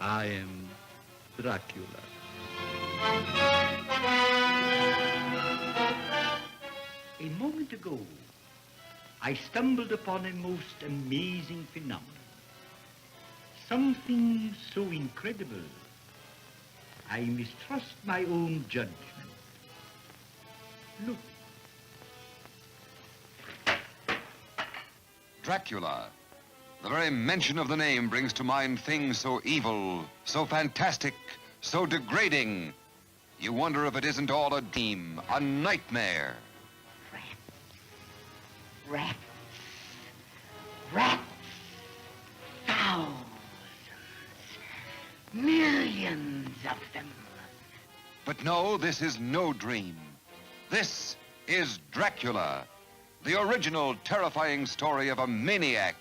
I am Dracula. A moment ago, I stumbled upon a most amazing phenomenon. Something so incredible, I mistrust my own judgment. Look. Dracula. The very mention of the name brings to mind things so evil, so fantastic, so degrading. You wonder if it isn't all a dream, a nightmare. Rats. Rats. Thousands. Millions of them. But no, this is no dream. This is Dracula, the original terrifying story of a maniac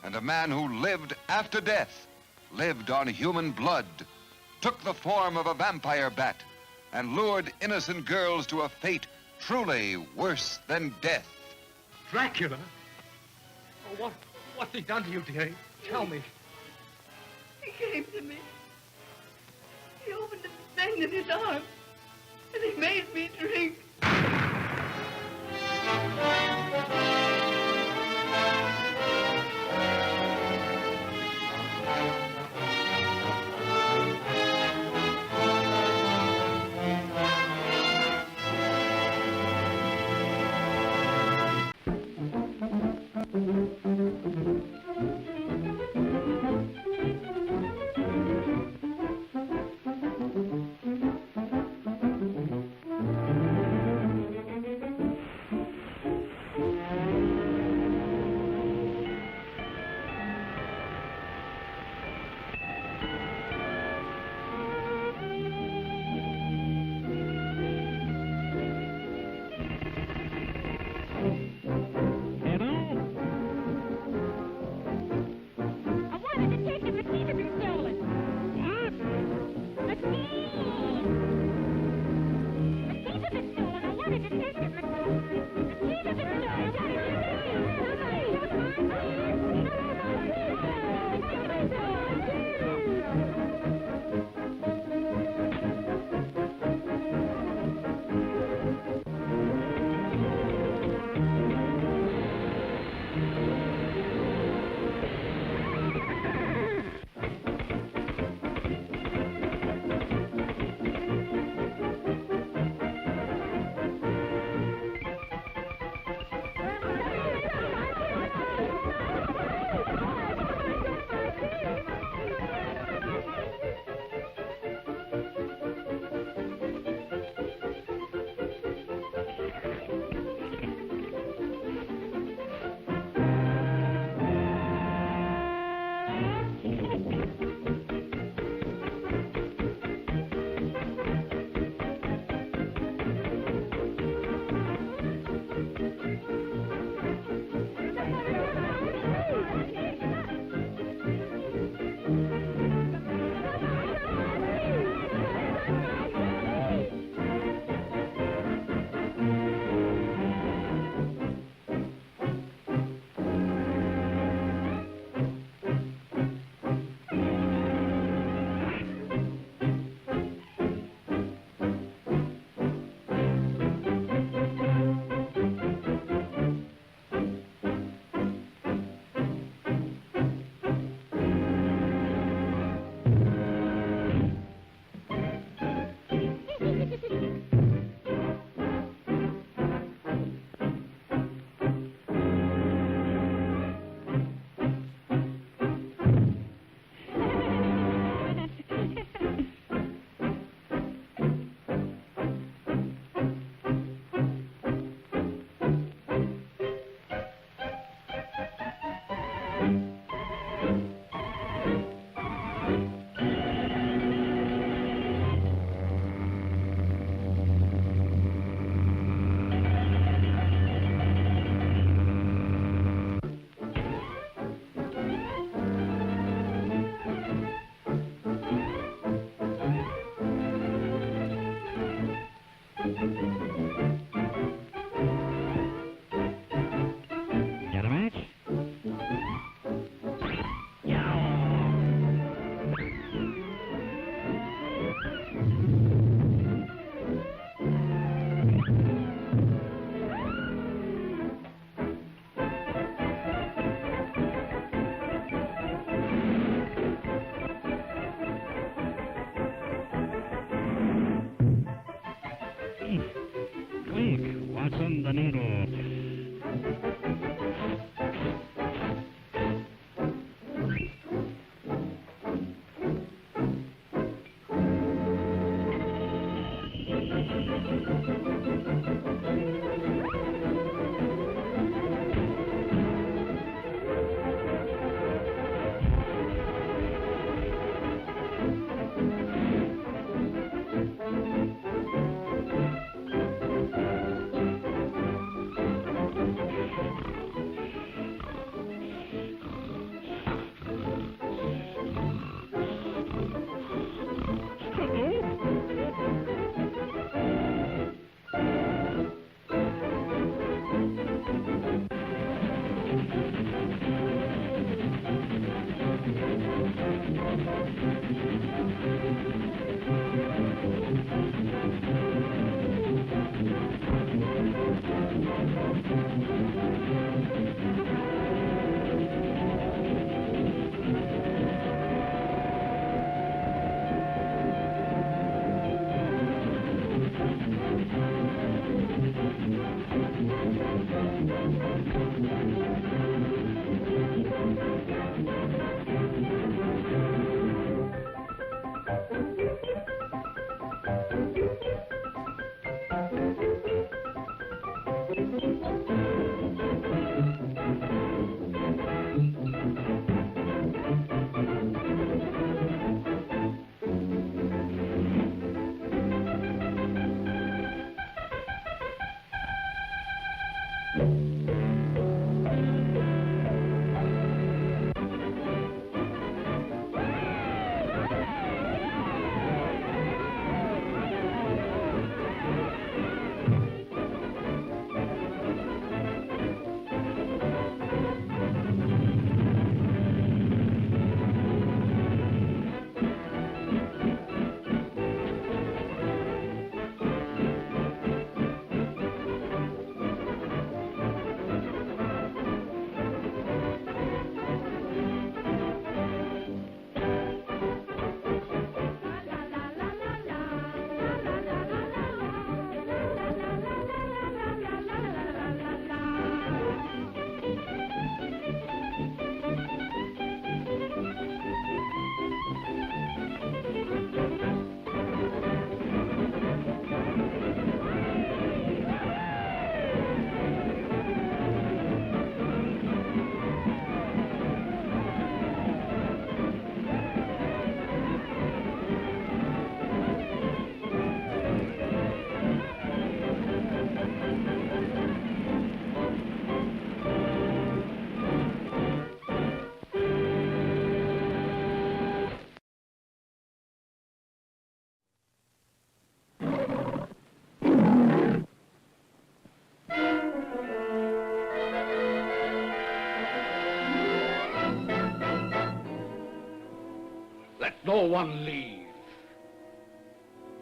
and a man who lived after death, lived on human blood, took the form of a vampire bat, and lured innocent girls to a fate truly worse than death. Dracula? Oh, what's he done to you, dearie? Tell me. He came to me. He opened a thing in his arms, and he made me drink. Let no one leave.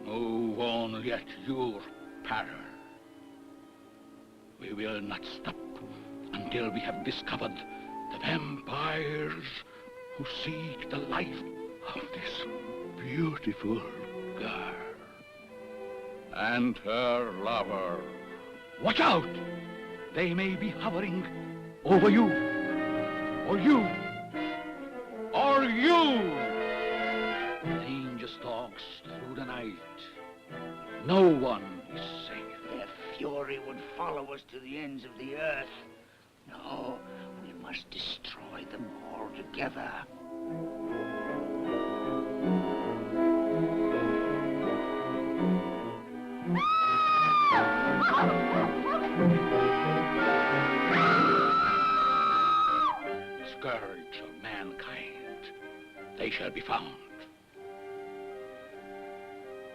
No one let your peril. We will not stop until we have discovered the vampires who seek the life of this beautiful girl and her lover. Watch out! They may be hovering over you, or you, or you! Danger stalks through the night. No one is safe. Their fury would follow us to the ends of the earth. No, we must destroy them altogether. Scourge of mankind, they shall be found.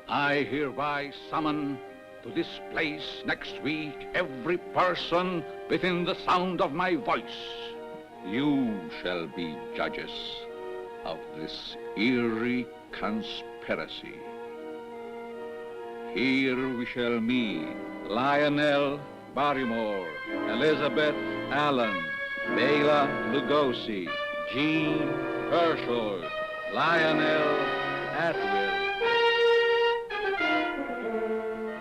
I hereby summon to this place next week every person within the sound of my voice. You shall be judges of this eerie conspiracy. Here we shall meet Lionel Barrymore, Elizabeth Allen, Bela Lugosi, Jean Herschel, Lionel Atwill,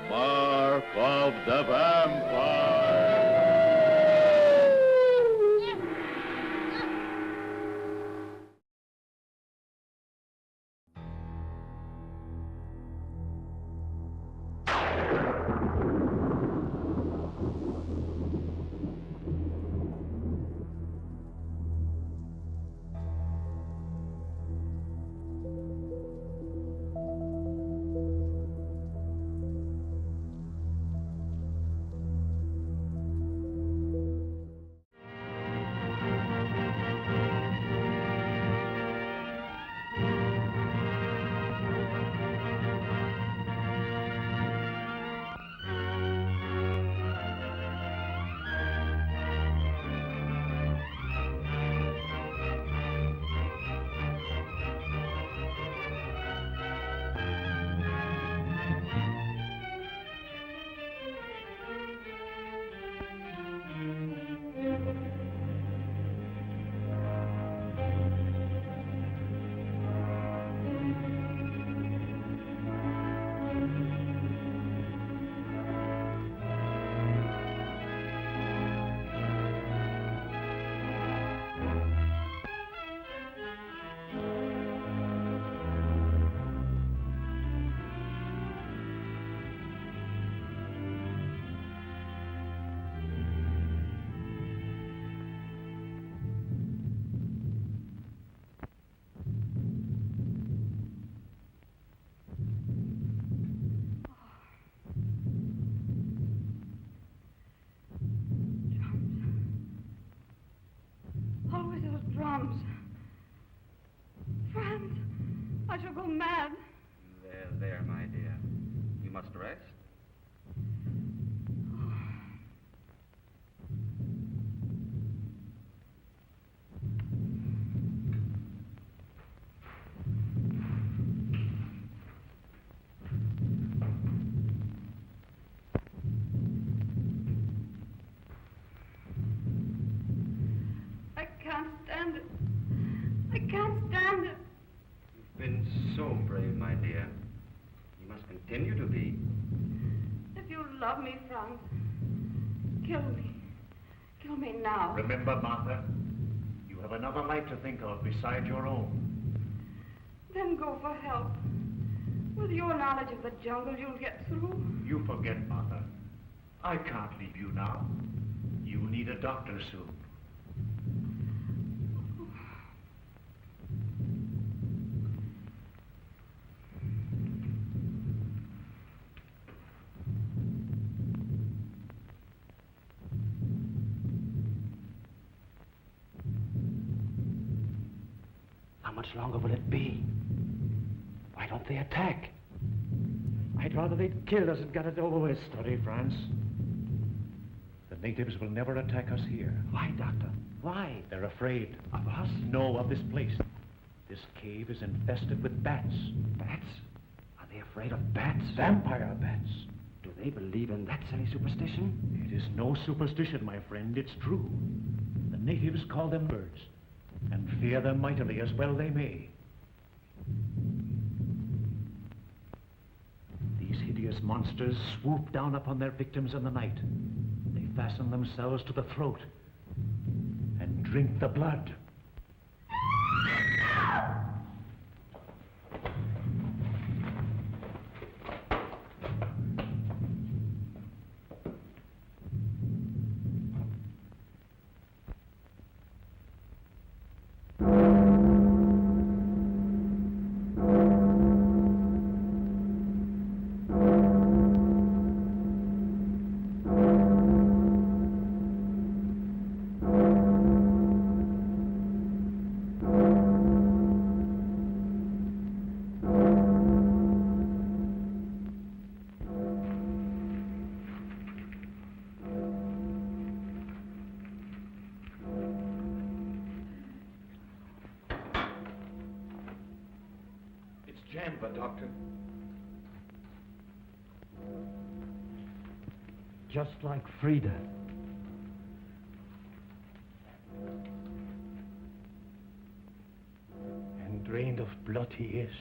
Mark work of the vampire. Always those drums. Franz, I shall go mad. There, my dear. You must rest. I can't stand it. I can't stand it. You've been so brave, my dear. You must continue to be. If you love me, Franz, kill me. Kill me now. Remember, Martha, you have another life to think of beside your own. Then go for help. With your knowledge of the jungle, you'll get through. You forget, Martha. I can't leave you now. You'll need a doctor soon. How much longer will it be? Why don't they attack? I'd rather they'd killed us and got it over with. Study, Franz. The natives will never attack us here. Why, Doctor? Why? They're afraid. Of us? No, of this place. This cave is infested with bats. Bats? Are they afraid of bats? Vampire bats. Do they believe in that silly superstition? It is no superstition, my friend. It's true. The natives call them birds, and fear them mightily, as well they may. These hideous monsters swoop down upon their victims in the night. They fasten themselves to the throat and drink the blood. Jamba, Doctor. Just like Frida. And drained of blood he is,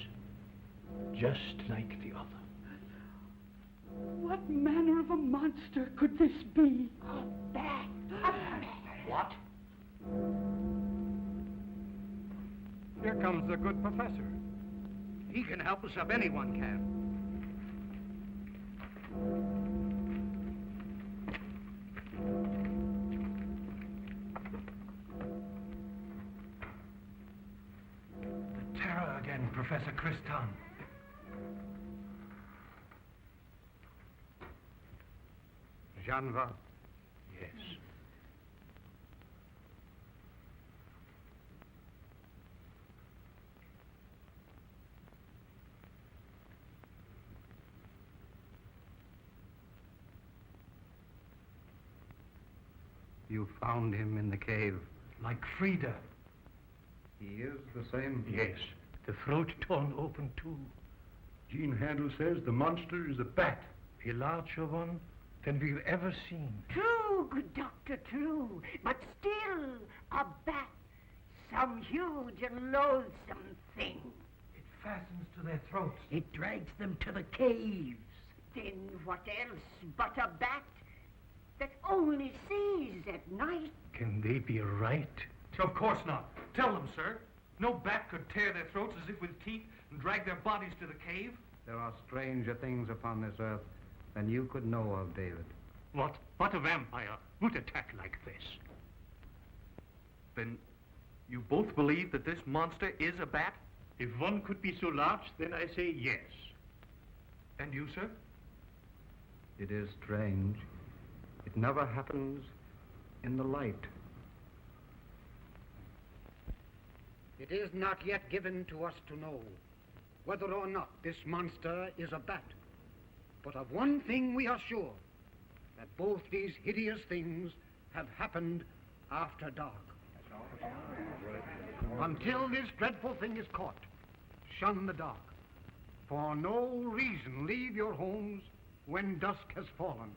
just like the other. What manner of a monster could this be? A bat! What? Here comes the good professor. He can help us if anyone can. The terror again, Professor Christon. Janva. Yes. You found him in the cave. Like Frida. He is the same? Yes. The throat torn open, too. Jean Handel says the monster is a bat. A larger one than we've ever seen. True, good doctor, true. But still, a bat. Some huge and loathsome thing. It fastens to their throats. It drags them to the caves. Then what else but a bat that only sees at night? Can they be right? Of course not. Tell them, sir. No bat could tear their throats as if with teeth and drag their bodies to the cave. There are stranger things upon this earth than you could know of, David. What a vampire would attack like this? Then you both believe that this monster is a bat? If one could be so large, then I say yes. And you, sir? It is strange. It never happens in the light. It is not yet given to us to know whether or not this monster is a bat. But of one thing we are sure, that both these hideous things have happened after dark. Until this dreadful thing is caught, shun the dark. For no reason leave your homes when dusk has fallen.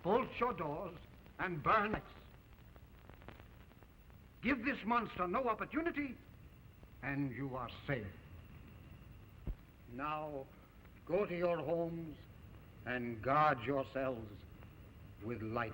Bolt your doors and burn lights. Give this monster no opportunity, and you are safe. Now, go to your homes and guard yourselves with light.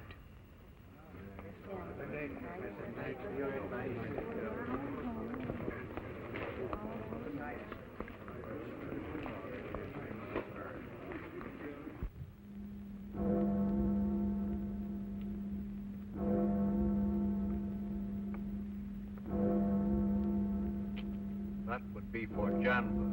That would be for Janva.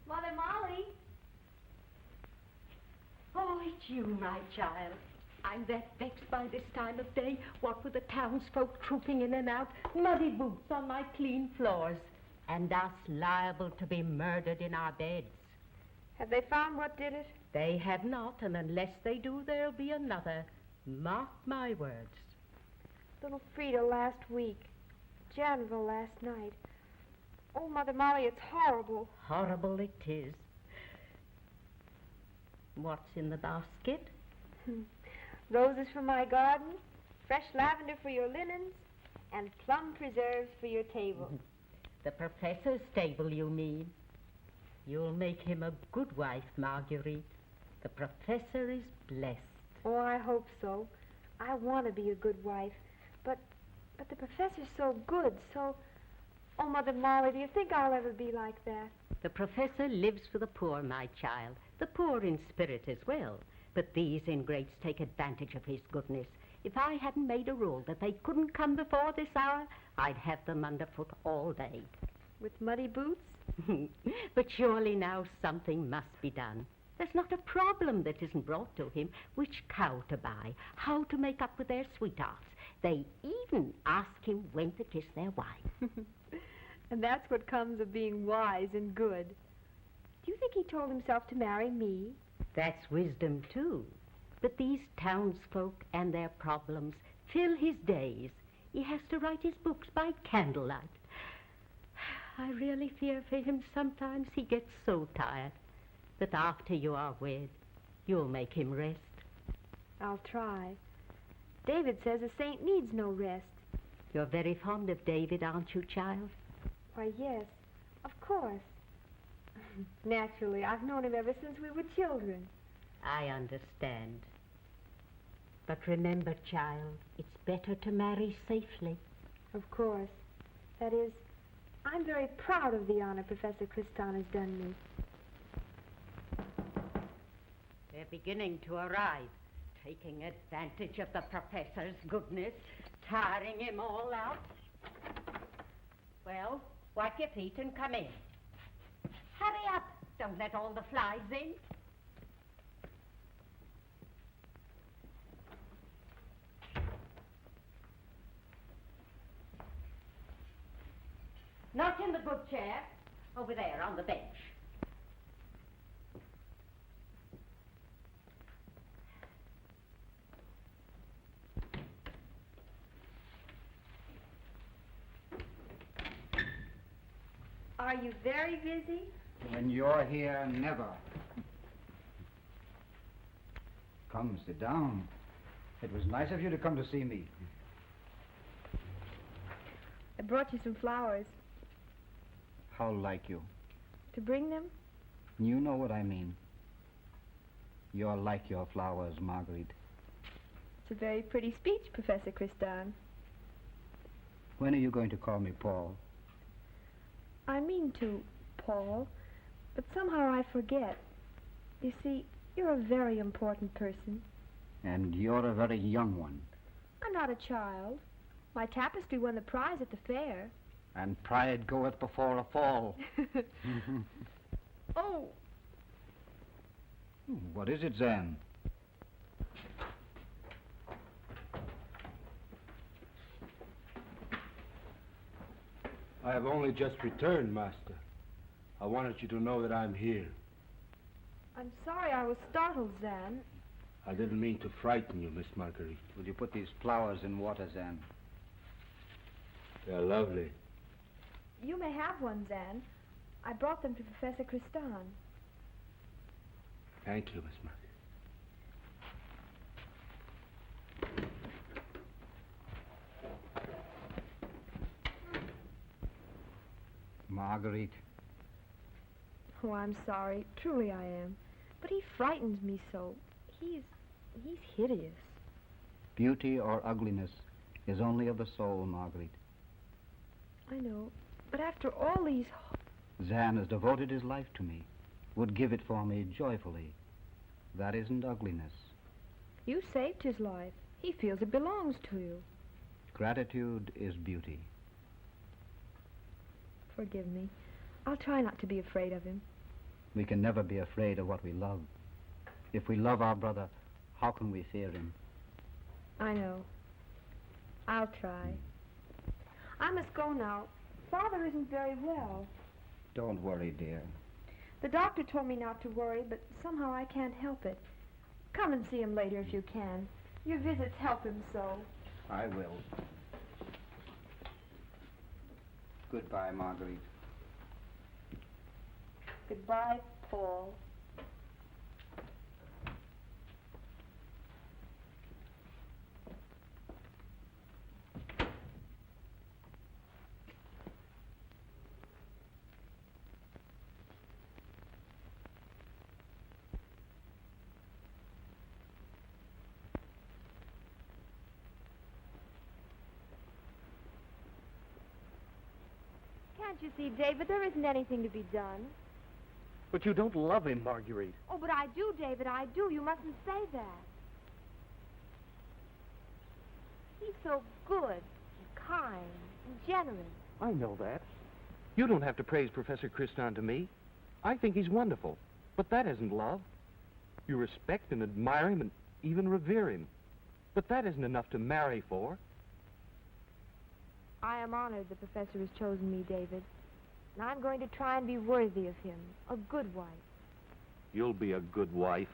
Mother Molly. Oh, it's you, my child. I'm that vexed by this time of day. What with the townsfolk trooping in and out, muddy boots on my clean floors, and us liable to be murdered in our beds. Have they found what did it? They have not, and unless they do, there'll be another. Mark my words. Little Frida last week. Janville last night. Oh, Mother Molly, it's horrible. Horrible it is. What's in the basket? Roses for my garden, fresh lavender for your linens, and plum preserves for your table. The professor's table, you mean? You'll make him a good wife, Marguerite. The professor is blessed. Oh, I hope so. I want to be a good wife. But the professor's so good, so... Oh, Mother Molly, do you think I'll ever be like that? The professor lives for the poor, my child. The poor in spirit as well. But these ingrates take advantage of his goodness. If I hadn't made a rule that they couldn't come before this hour, I'd have them underfoot all day. With muddy boots? But surely now something must be done. There's not a problem that isn't brought to him. Which cow to buy, how to make up with their sweethearts. They even ask him when to kiss their wife. And that's what comes of being wise and good. Do you think he told himself to marry me? That's wisdom, too. But these townsfolk and their problems fill his days. He has to write his books by candlelight. I really fear for him sometimes. He gets so tired. But after you are wed, you'll make him rest. I'll try. David says a saint needs no rest. You're very fond of David, aren't you, child? Why, yes, of course. Naturally, I've known him ever since we were children. I understand. But remember, child, it's better to marry safely. Of course. That is, I'm very proud of the honor Professor Kristan has done me. They're beginning to arrive, taking advantage of the professor's goodness, tiring him all out. Well, wipe your feet and come in. Hurry up. Don't let all the flies in. Not in the good chair. Over there on the bench. Are you very busy? When you're here, never. Come, sit down. It was nice of you to come to see me. I brought you some flowers. How like you? To bring them? You know what I mean. You're like your flowers, Marguerite. It's a very pretty speech, Professor Kristan. When are you going to call me Paul? I mean to, Paul, but somehow I forget. You see, you're a very important person. And you're a very young one. I'm not a child. My tapestry won the prize at the fair. And pride goeth before a fall. Oh! What is it, Zan? I have only just returned, Master. I wanted you to know that I'm here. I'm sorry I was startled, Zan. I didn't mean to frighten you, Miss Marguerite. Will you put these flowers in water, Zan? They're lovely. You may have one, Zan. I brought them to Professor Kristan. Thank you, Miss Marguerite. Marguerite. Oh, I'm sorry. Truly I am. But he frightens me so. He's hideous. Beauty or ugliness is only of the soul, Marguerite. I know. But after all these... Zan has devoted his life to me, would give it for me joyfully. That isn't ugliness. You saved his life. He feels it belongs to you. Gratitude is beauty. Forgive me. I'll try not to be afraid of him. We can never be afraid of what we love. If we love our brother, how can we fear him? I know. I'll try. I must go now. Father isn't very well. Don't worry, dear. The doctor told me not to worry, but somehow I can't help it. Come and see him later if you can. Your visits help him so. I will. Goodbye, Marguerite. Goodbye, Paul. Can't you see, David, there isn't anything to be done. But you don't love him, Marguerite. Oh, but I do, David, I do. You mustn't say that. He's so good and kind and generous. I know that. You don't have to praise Professor Kristan to me. I think he's wonderful. But that isn't love. You respect and admire him and even revere him. But that isn't enough to marry for. I am honored the professor has chosen me, David. And I'm going to try and be worthy of him, a good wife. You'll be a good wife.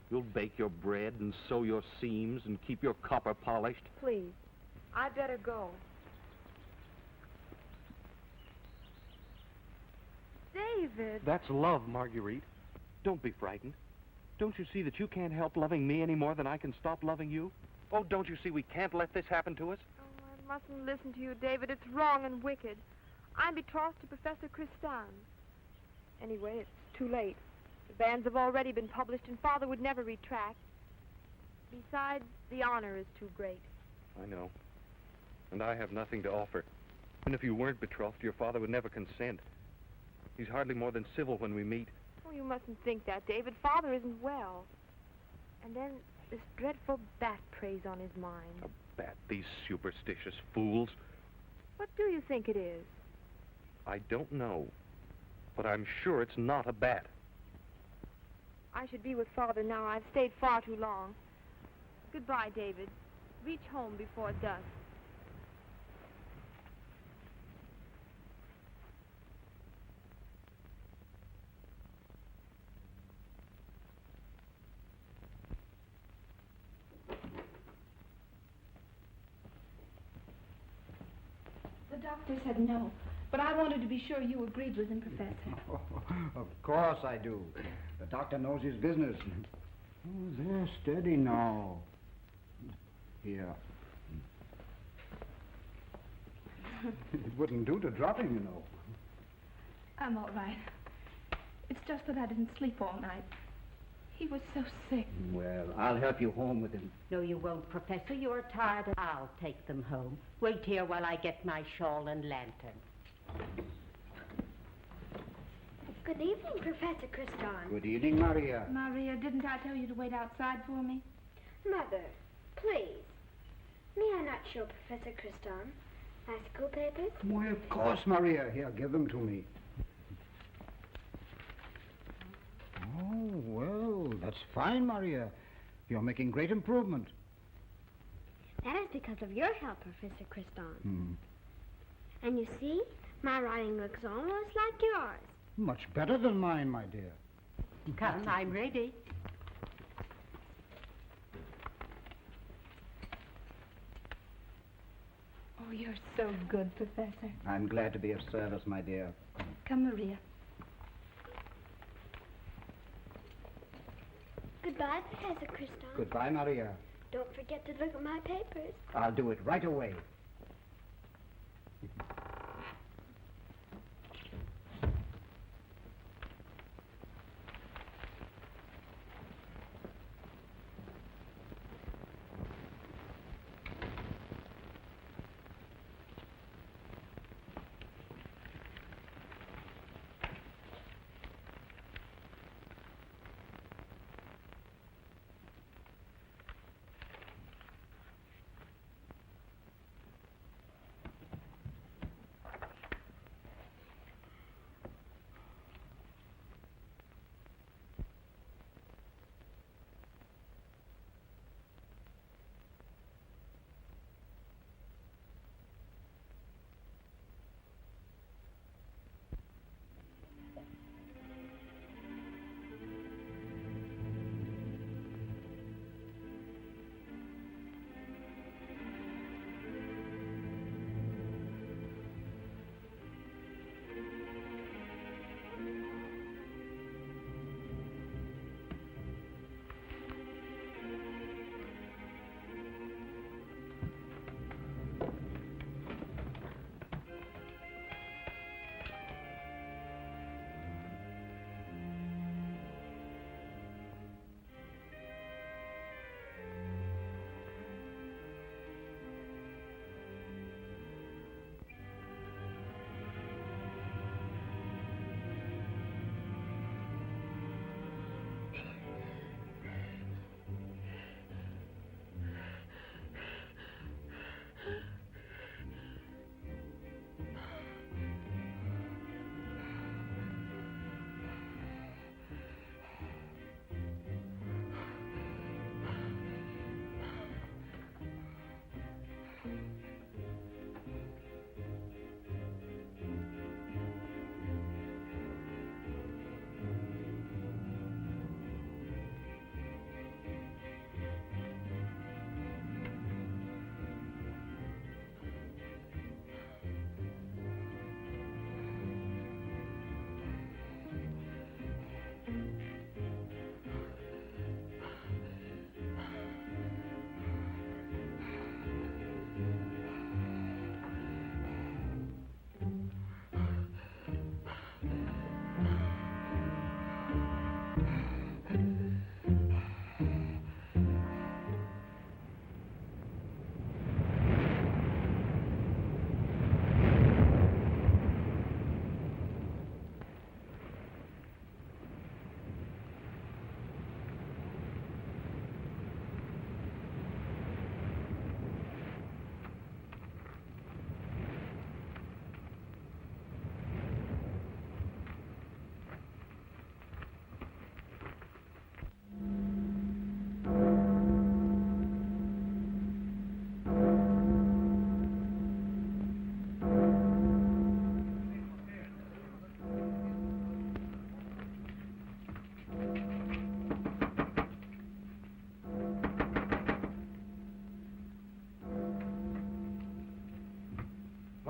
You'll bake your bread and sew your seams and keep your copper polished. Please, I'd better go. David. That's love, Marguerite. Don't be frightened. Don't you see that you can't help loving me any more than I can stop loving you? Oh, don't you see we can't let this happen to us? Oh, I mustn't listen to you, David. It's wrong and wicked. I'm betrothed to Professor Kristan. Anyway, it's too late. The bans have already been published, and Father would never retract. Besides, the honor is too great. I know. And I have nothing to offer. And if you weren't betrothed, your father would never consent. He's hardly more than civil when we meet. Oh, you mustn't think that, David. Father isn't well. And then this dreadful bat preys on his mind. A bat, these superstitious fools. What do you think it is? I don't know. But I'm sure it's not a bat. I should be with Father now. I've stayed far too long. Goodbye, David. Reach home before dusk. The doctor said no, but I wanted to be sure you agreed with him, Professor. Of course I do. The doctor knows his business. Oh, there, steady now. Here. It wouldn't do to drop him, you know. I'm all right. It's just that I didn't sleep all night. He was so sick. Well, I'll help you home with him. No, you won't, Professor. You're tired. I'll take them home. Wait here while I get my shawl and lantern. Good evening, Professor Kristan. Good evening, Maria. Maria, didn't I tell you to wait outside for me? Mother, please. May I not show Professor Kristan my school papers? Why, of course, Maria. Here, give them to me. Oh, well, that's fine, Maria. You're making great improvement. That is because of your help, Professor Kristan. Hmm. And you see, my writing looks almost like yours. Much better than mine, my dear. Come, I'm ready. Oh, you're so good, Professor. I'm glad to be of service, my dear. Come, Maria. Goodbye, Professor Kristan. Goodbye, Maria. Don't forget to look at my papers. I'll do it right away.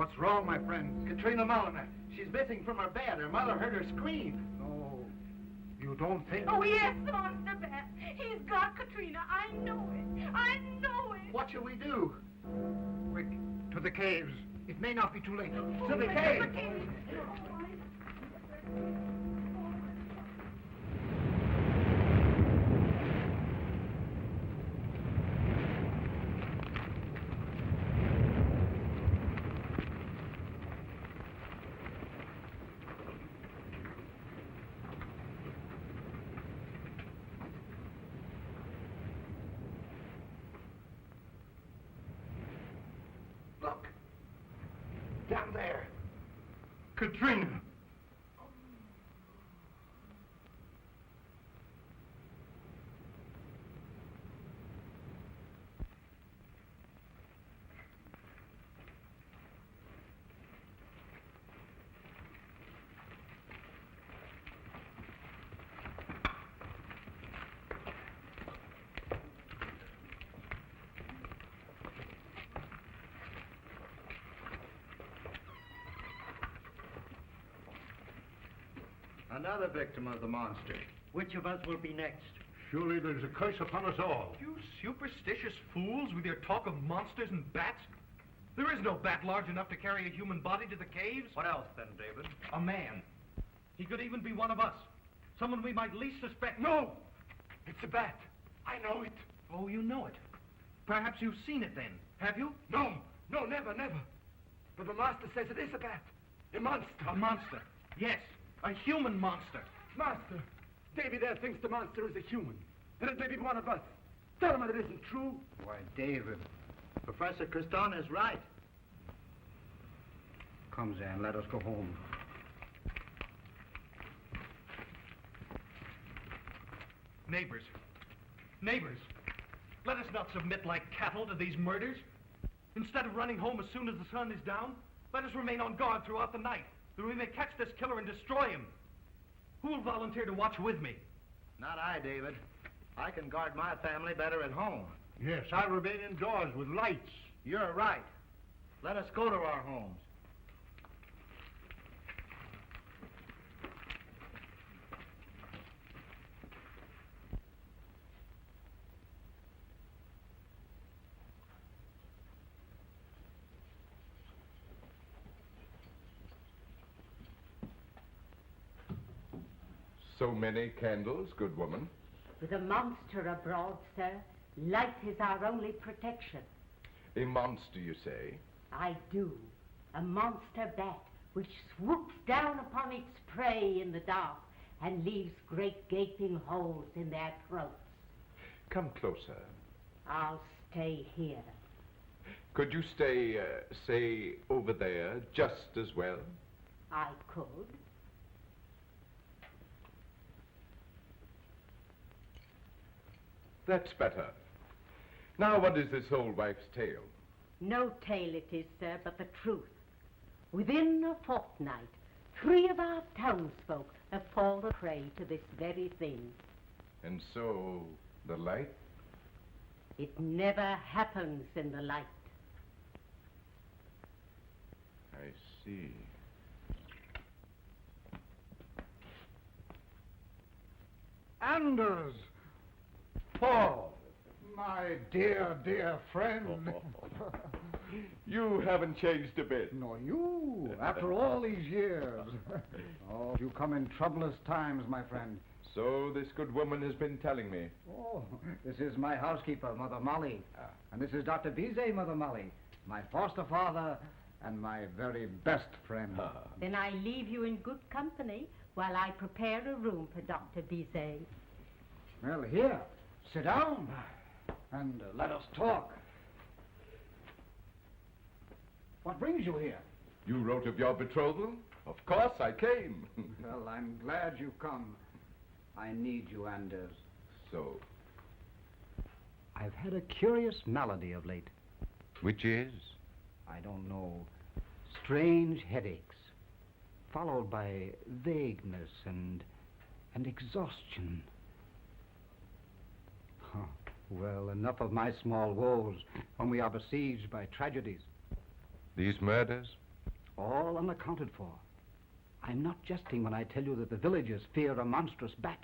What's wrong, my friend? Katrina Mulliner. She's missing from her bed. Her mother heard her scream. No. You don't think... Oh, yes, the monster bat. He's got Katrina. I know it. I know it. What shall we do? Quick, to the caves. It may not be too late. To the cave. Look. Down there. Katrina! Another victim of the monster. Which of us will be next? Surely there's a curse upon us all. You superstitious fools with your talk of monsters and bats. There is no bat large enough to carry a human body to the caves. What else then, David? A man. He could even be one of us. Someone we might least suspect. No! It's a bat. I know it. Oh, you know it. Perhaps you've seen it then, have you? No, never. But the master says it is a bat. A monster. A monster. Yes, a human monster. Master, Davy there thinks the monster is a human. That it may be one of us. Tell him that it isn't true. Why, David. Professor Criston is right. Come, Zan, let us go home. Neighbors, let us not submit like cattle to these murders. Instead of running home as soon as the sun is down, let us remain on guard throughout the night, that we may catch this killer and destroy him. Who will volunteer to watch with me? Not I, David. I can guard my family better at home. Yes, I'll remain indoors with lights. You're right. Let us go to our homes. So many candles, good woman. With a monster abroad, sir, light is our only protection. A monster, you say? I do. A monster bat which swoops down upon its prey in the dark and leaves great gaping holes in their throats. Come closer. I'll stay here. Could you stay, say, over there, just as well? I could. That's better. Now, what is this old wife's tale? No tale it is, sir, but the truth. Within a fortnight, 3 of our townsfolk have fallen prey to this very thing. And so, the light? It never happens in the light. I see. Anders! Paul! My dear friend. You haven't changed a bit. Nor you, after all these years. Oh, you come in troublous times, my friend. So this good woman has been telling me. Oh, this is my housekeeper, Mother Molly. And this is Dr. Bizet, Mother Molly, my foster father and my very best friend. Then I leave you in good company while I prepare a room for Dr. Bizet. Well, here, sit down and let us talk. What brings you here? You wrote of your betrothal? Of course I came. Well, I'm glad you've come. I need you, Anders. So? I've had a curious malady of late. Which is? I don't know. Strange headaches, followed by vagueness and exhaustion. Huh. Well, enough of my small woes when we are besieged by tragedies. These murders? all unaccounted for. I'm not jesting when I tell you that the villagers fear a monstrous bat.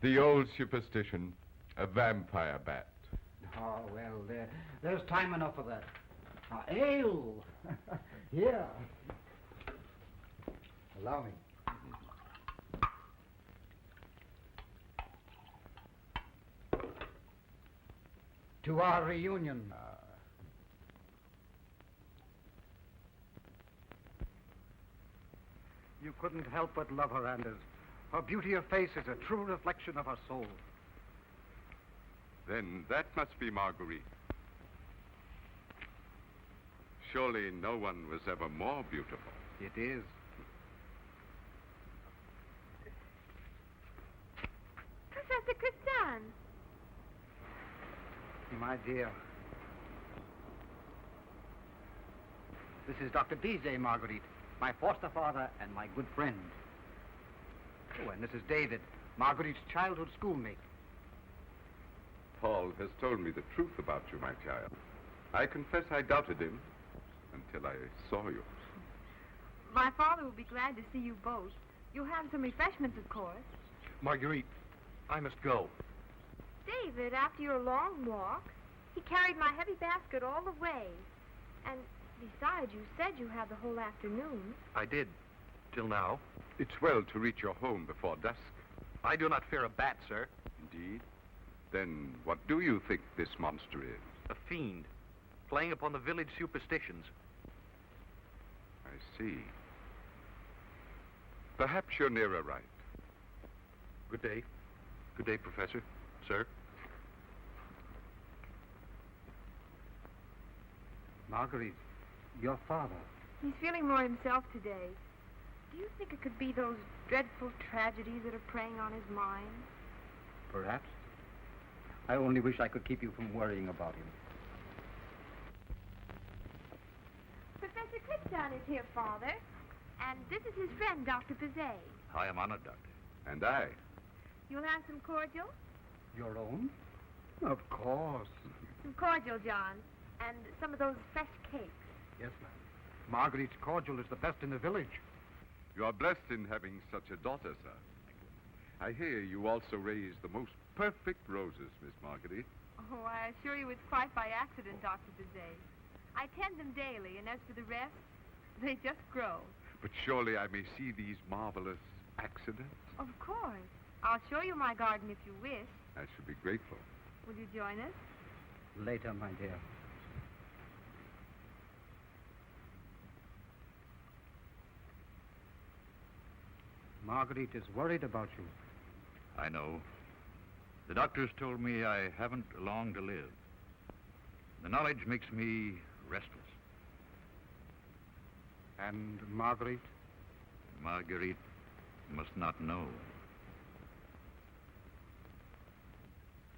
The old superstition, a vampire bat. Oh, well, there's time enough for that. Ale! Here. Allow me. To our reunion. You couldn't help but love her, Anders. Her beauty of face is a true reflection of her soul. Then that must be Marguerite. Surely no one was ever more beautiful. It is. Professor Kristan. My dear. This is Dr. Bizet, Marguerite, my foster father and my good friend. Oh, and this is David, Marguerite's childhood schoolmate. Paul has told me the truth about you, my child. I confess I doubted him until I saw you. My father will be glad to see you both. You'll have some refreshments, of course. Marguerite, I must go. David, after your long walk, he carried my heavy basket all the way. And besides, you said you had the whole afternoon. I did, till now. It's well to reach your home before dusk. I do not fear a bat, sir. Indeed? Then what do you think this monster is? A fiend, playing upon the village superstitions. I see. Perhaps you're nearer right. Good day. Good day, Professor. Sir. Marguerite, your father. He's feeling more himself today. Do you think it could be those dreadful tragedies that are preying on his mind? Perhaps. I only wish I could keep you from worrying about him. Professor Kristan is here, Father. And this is his friend, Dr. Bizet. I am honored, Doctor. And I. You'll have some cordial? Your own? Of course. Some cordial, John. And some of those fresh cakes. Yes, ma'am. Marguerite's cordial is the best in the village. You are blessed in having such a daughter, sir. I hear you also raise the most perfect roses, Miss Marguerite. Oh, I assure you it's quite by accident, Dr. Bizet. I tend them daily, and as for the rest, they just grow. But surely I may see these marvelous accidents? Of course. I'll show you my garden if you wish. I should be grateful. Will you join us? Later, my dear. Marguerite is worried about you. I know. The doctors told me I haven't long to live. The knowledge makes me restless. And Marguerite? Marguerite must not know.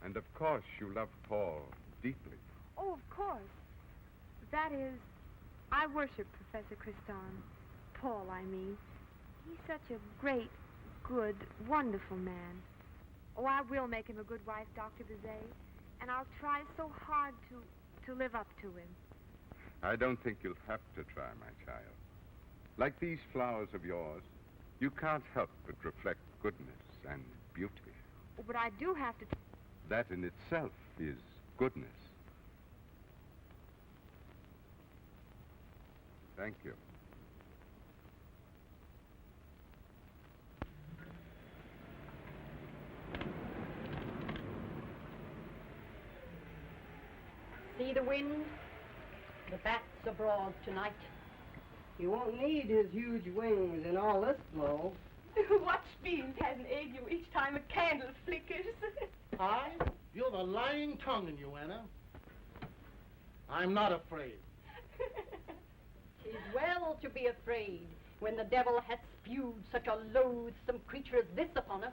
And of course you love Paul deeply. Oh, of course. That is, I worship Professor Kristan. Paul, I mean. He's such a great, good, wonderful man. Oh, I will make him a good wife, Dr. Bizet. And I'll try so hard to live up to him. I don't think you'll have to try, my child. Like these flowers of yours, you can't help but reflect goodness and beauty. Oh, but I do have to... That in itself is goodness. Thank you. See the wind? The bat's abroad tonight. He won't need his huge wings in all this blow. Watch Beans has an ague each time a candle flickers. I? You're the lying tongue in you, Anna. I'm not afraid. 'Tis well to be afraid when the devil hath spewed such a loathsome creature as this upon us.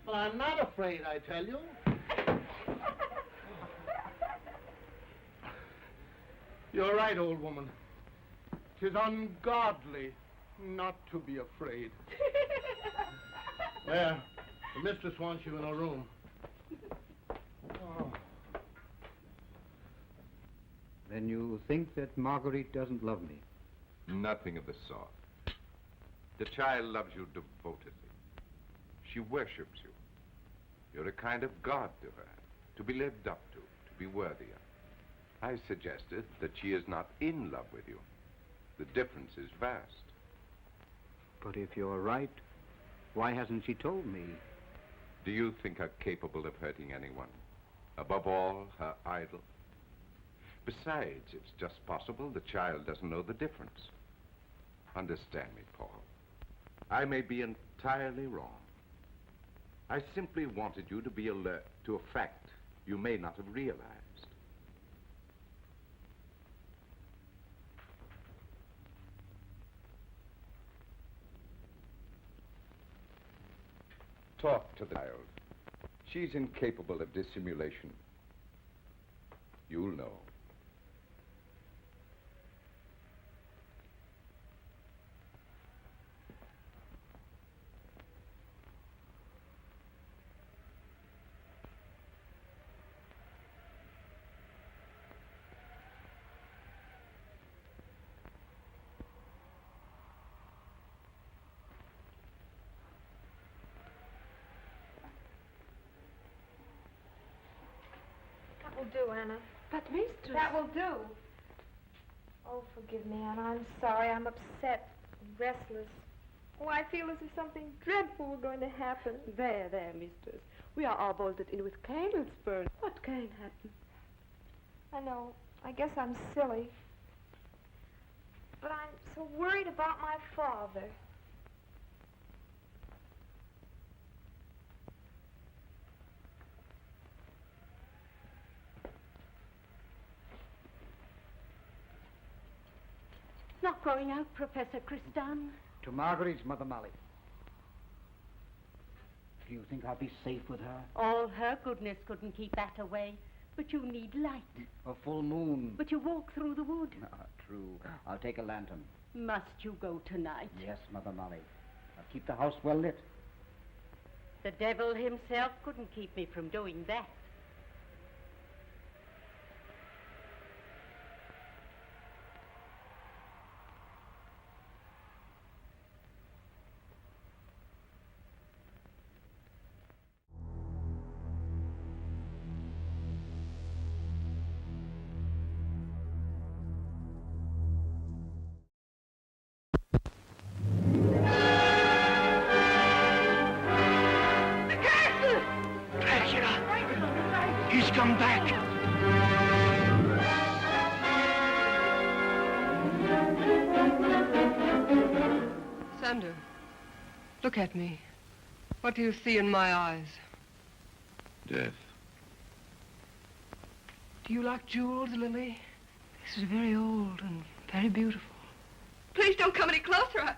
Well, I'm not afraid, I tell you. You're right, old woman. 'Tis ungodly not to be afraid. There, the mistress wants you in her room. Oh. Then you think that Marguerite doesn't love me? Nothing of the sort. The child loves you devotedly. She worships you. You're a kind of god to her, to be lived up to be worthy of. I suggested that she is not in love with you. The difference is vast. But if you're right, why hasn't she told me? Do you think her capable of hurting anyone? Above all, her idol? Besides, it's just possible the child doesn't know the difference. Understand me, Paul. I may be entirely wrong. I simply wanted you to be alert to a fact you may not have realized. Talk to the child. She's incapable of dissimulation. You'll know. That will do, Anna. But, mistress... That will do. Oh, forgive me, Anna. I'm sorry. I'm upset, restless. Oh, I feel as if something dreadful were going to happen. There, mistress. We are all bolted in with candles burned. What can happen? I know. I guess I'm silly. But I'm so worried about my father. Not going out, Professor Christan? To Marguerite's, Mother Molly. Do you think I'll be safe with her? All her goodness couldn't keep that away. But you need light. A full moon. But you walk through the wood. Ah, true. I'll take a lantern. Must you go tonight? Yes, Mother Molly. I'll keep the house well lit. The devil himself couldn't keep me from doing that. He's come back. Sander, look at me. What do you see in my eyes? Death. Do you like jewels, Lily? This is very old and very beautiful. Please don't come any closer.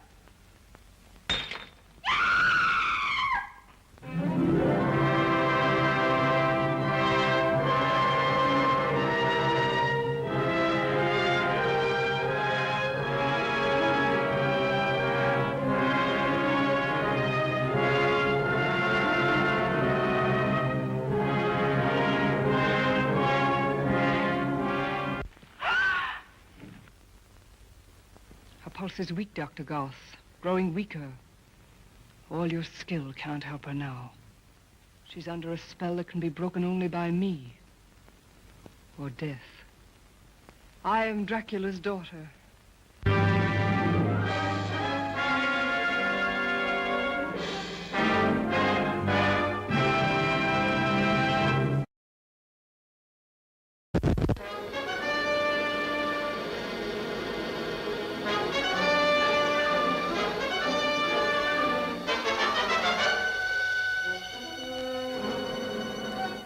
Pulse is weak, Dr. Goss. Growing weaker. All your skill can't help her now. She's under a spell that can be broken only by me. Or death. I am Dracula's daughter.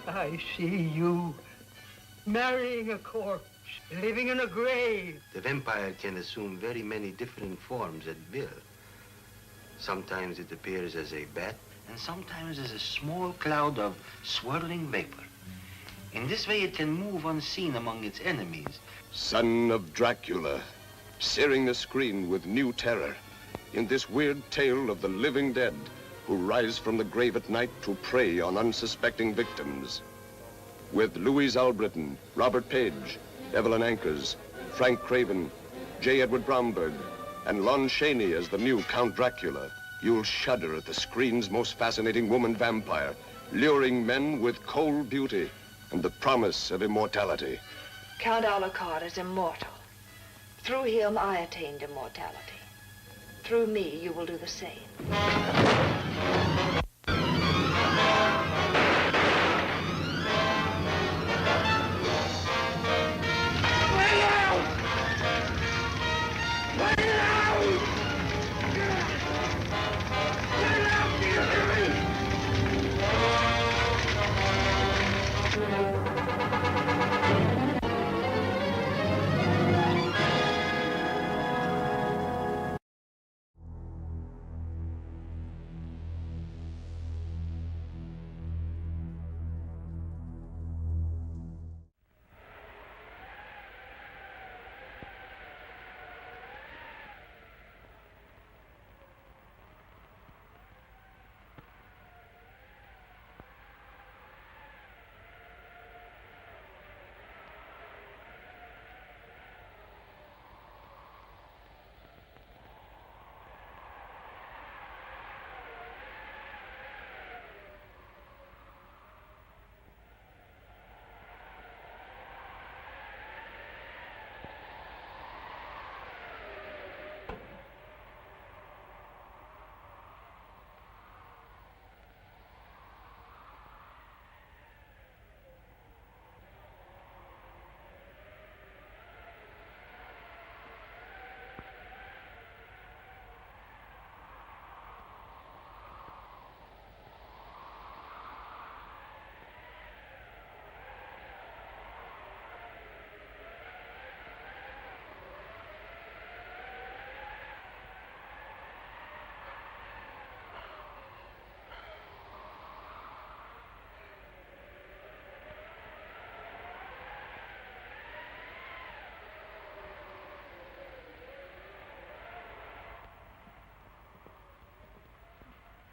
I see you marrying a corpse, living in a grave. The vampire can assume very many different forms at will. Sometimes it appears as a bat, and sometimes as a small cloud of swirling vapor. In this way, it can move unseen among its enemies. Son of Dracula, searing the screen with new terror in this weird tale of the living dead who rise from the grave at night to prey on unsuspecting victims. With Louise Albritton, Robert Page, Evelyn Ankers, Frank Craven, J. Edward Bromberg, and Lon Chaney as the new Count Dracula, you'll shudder at the screen's most fascinating woman vampire, luring men with cold beauty and the promise of immortality. Count Alucard is immortal. Through him, I attained immortality. Through me, you will do the same.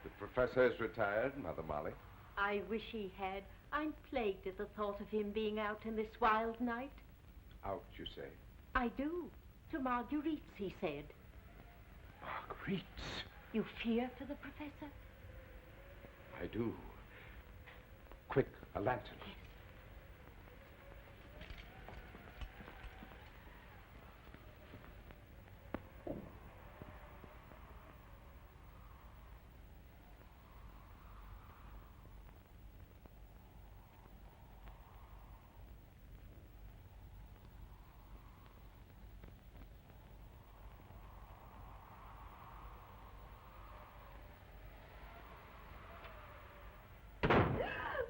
The professor is retired, Mother Molly. I wish he had. I'm plagued at the thought of him being out in this wild night. Out, you say? I do. To Marguerite's, he said. Marguerite's? You fear for the professor? I do. Quick, a lantern. Yes.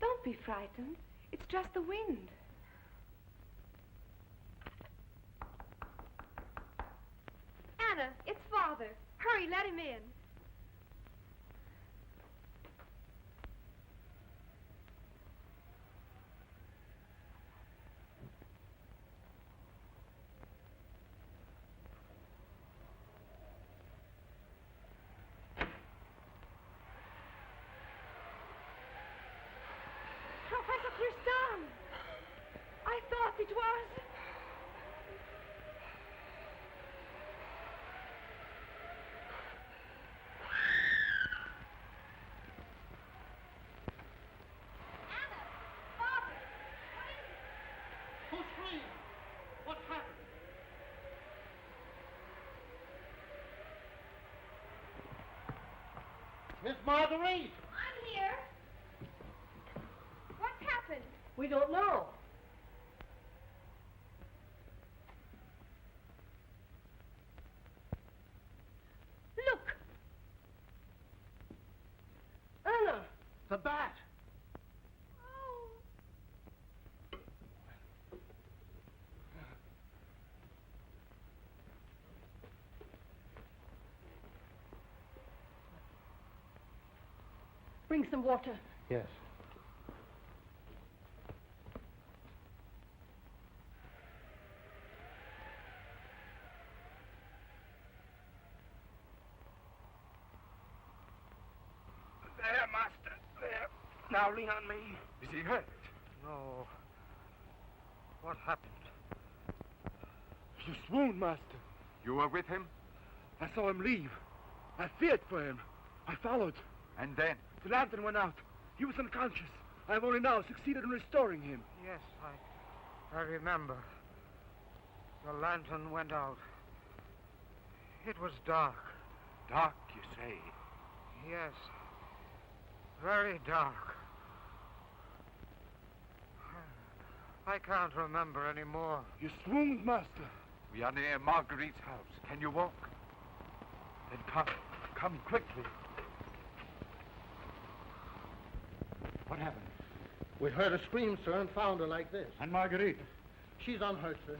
Don't be frightened. It's just the wind. Anna, it's Father. Hurry, let him in. Professor Tristan! I thought it was... Who screamed? What happened? Miss Marguerite! I'm here. What's happened? We don't know. Look! Anna! The bat! Bring some water. Yes. Now lean on me. Is he hurt? No. What happened? You swooned, Master. You were with him? I saw him leave. I feared for him. I followed. And then? The lantern went out. He was unconscious. I have only now succeeded in restoring him. Yes, I remember. The lantern went out. It was dark. Dark, you say? Yes. Very dark. I can't remember anymore. You swooned, Master. We are near Marguerite's house. Can you walk? Then come quickly. What happened? We heard a scream, sir, and found her like this. And Marguerite? She's unhurt, sir.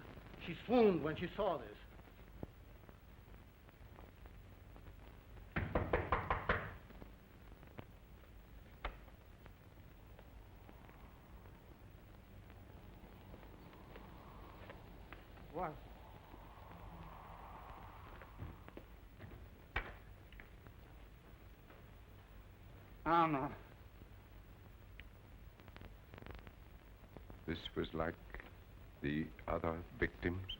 She swooned when she saw this. What? Anna. This was like the other victims?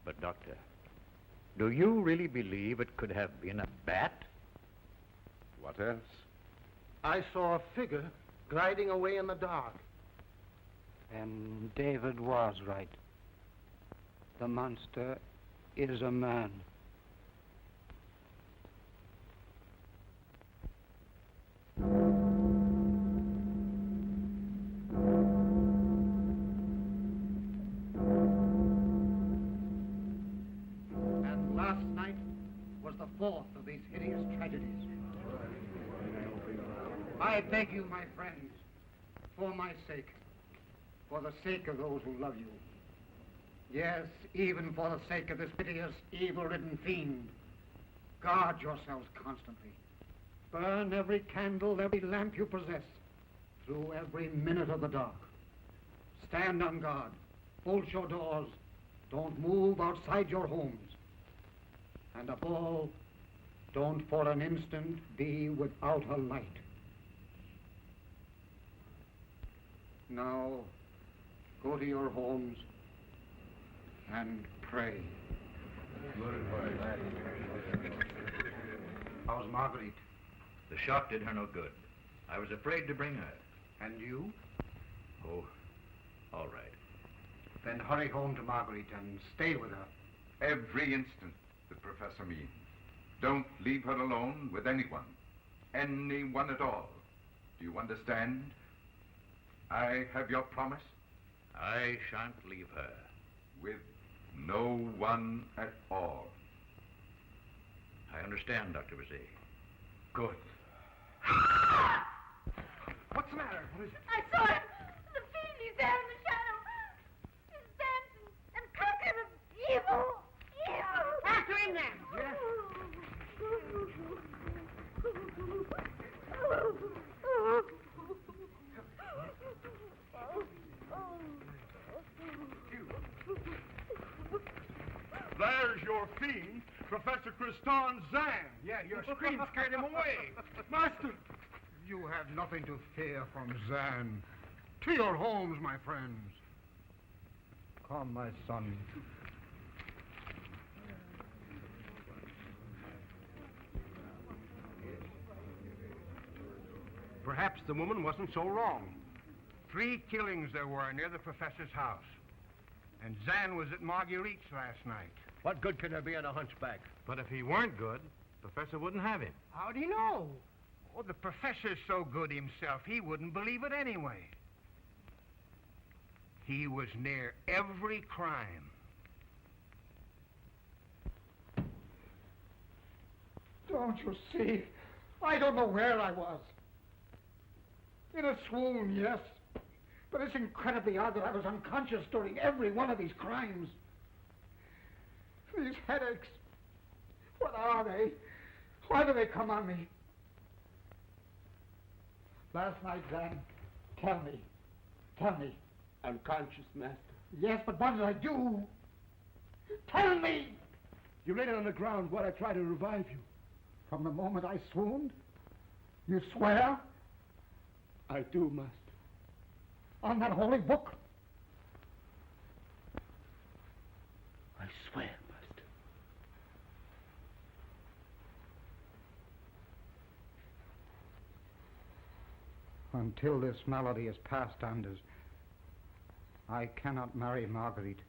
But, Doctor, do you really believe it could have been a bat? What else? I saw a figure gliding away in the dark. And David was right. The monster is a man. And last night was the fourth of these hideous tragedies. I beg you, my friends, for my sake, for the sake of those who love you, yes, even for the sake of this piteous, evil-ridden fiend, guard yourselves constantly. Burn every candle, every lamp you possess, through every minute of the dark. Stand on guard, bolt your doors, don't move outside your homes. And above all, don't for an instant be without a light. Now, go to your homes and pray. How's Marguerite? The shot did her no good. I was afraid to bring her. And you? Oh, all right. Then hurry home to Marguerite and stay with her. Every instant, the professor means. Don't leave her alone with anyone. Anyone at all. Do you understand? I have your promise? I shan't leave her. With no one at all. I understand, Dr. Bazet. Good. What's the matter? What is it? I saw him. The fiend, he's there in the shadow. He's dancing and conquering of evil. Evil. After him then. Yes. There's your fiend, Professor Kristan Zan. Yeah, your scream scared him away. Master! You have nothing to fear from Zan. To your homes, my friends. Come, my son. Perhaps the woman wasn't so wrong. 3 killings there were near the professor's house. And Zan was at Marguerite's last night. What good can there be in a hunchback? But if he weren't good, the professor wouldn't have him. How do you know? Oh, the professor's so good himself, he wouldn't believe it anyway. He was near every crime. Don't you see? I don't know where I was. In a swoon, yes. But it's incredibly odd that I was unconscious during every one of these crimes. These headaches, what are they? Why do they come on me? Last night, Zan, tell me. Unconscious, Master. Yes, but what did I do? Tell me! You laid it on the ground while I tried to revive you. From the moment I swooned, You swear? I do, master. On that holy book? I swear, master. Until this malady is past, Anders, I cannot marry Marguerite.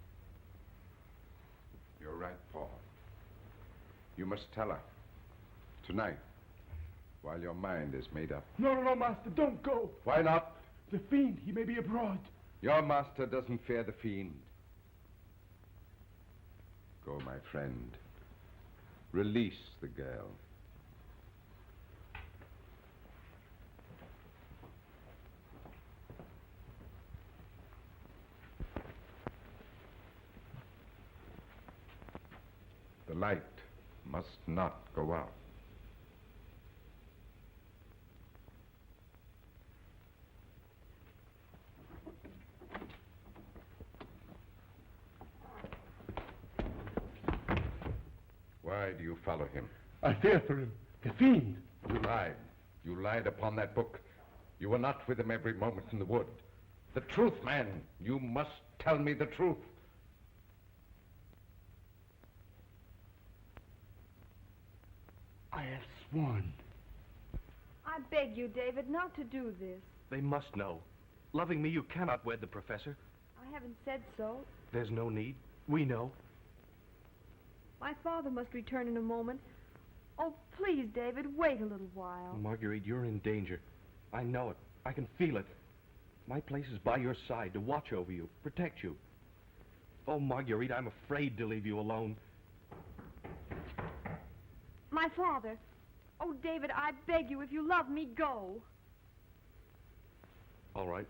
You're right, Paul. You must tell her. Tonight, while your mind is made up. No, master, don't go. Why not? The fiend, he may be abroad. Your master doesn't fear the fiend. Go, my friend. Release the girl. The light must not go out. Why do you follow him? I fear for him. The fiend. You lied. You lied upon that book. You were not with him every moment in the wood. The truth, man. You must tell me the truth. I have sworn. I beg you, David, not to do this. They must know. Loving me, you cannot wed the professor. I haven't said so. There's no need. We know. My father must return in a moment. Oh, please, David, wait a little while. Marguerite, you're in danger. I know it. I can feel it. My place is by your side to watch over you, protect you. Oh, Marguerite, I'm afraid to leave you alone. My father. Oh, David, I beg you, if you love me, go. All right.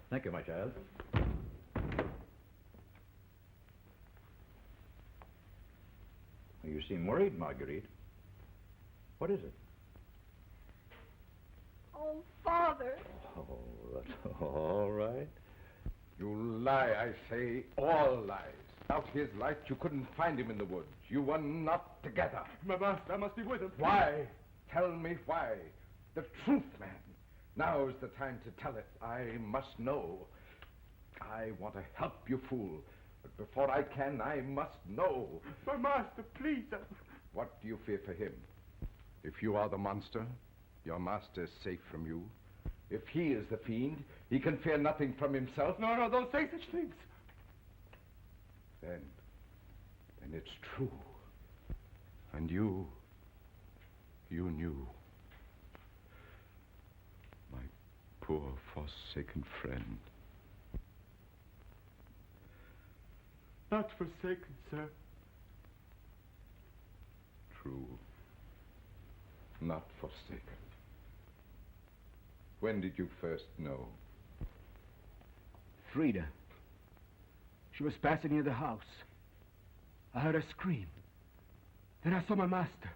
Thank you, my child. You seem worried, Marguerite. What is it? Oh, Father. Oh, that's all right. You lie, I say, all lies. Without his light, you couldn't find him in the woods. You were not together. My master, I must be with him. Why? Tell me why. The truth, man. Now is the time to tell it. I must know. I want to help you, fool. But before I can, I must know. My master, please. What do you fear for him? If you are the monster, your master is safe from you. If he is the fiend, he can fear nothing from himself. No, don't say such things. Then it's true. And you knew. My poor forsaken friend. Not forsaken, sir. True. Not forsaken. When did you first know? Frida. She was passing near the house. I heard her scream. Then I saw my master.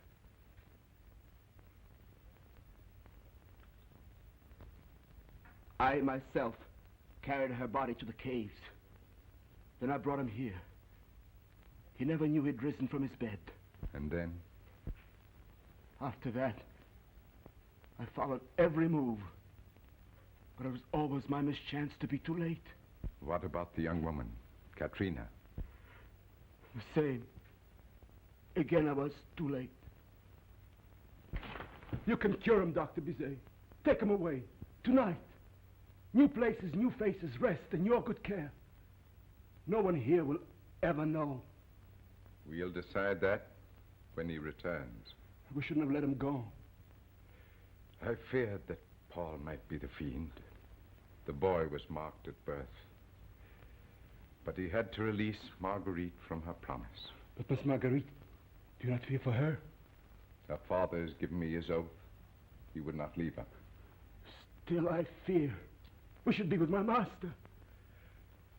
I myself carried her body to the caves. Then I brought him here. He never knew he'd risen from his bed. And then? After that, I followed every move. But it was always my mischance to be too late. What about the young woman, Katrina? The same. Again, I was too late. You can cure him, Dr. Bizet. Take him away. Tonight. New places, new faces, rest in your good care. No one here will ever know. We'll decide that when he returns. We shouldn't have let him go. I feared that Paul might be the fiend. The boy was marked at birth. But he had to release Marguerite from her promise. But Miss Marguerite, do you not fear for her? Her father has given me his oath. He would not leave her. Still, I fear. We should be with my master.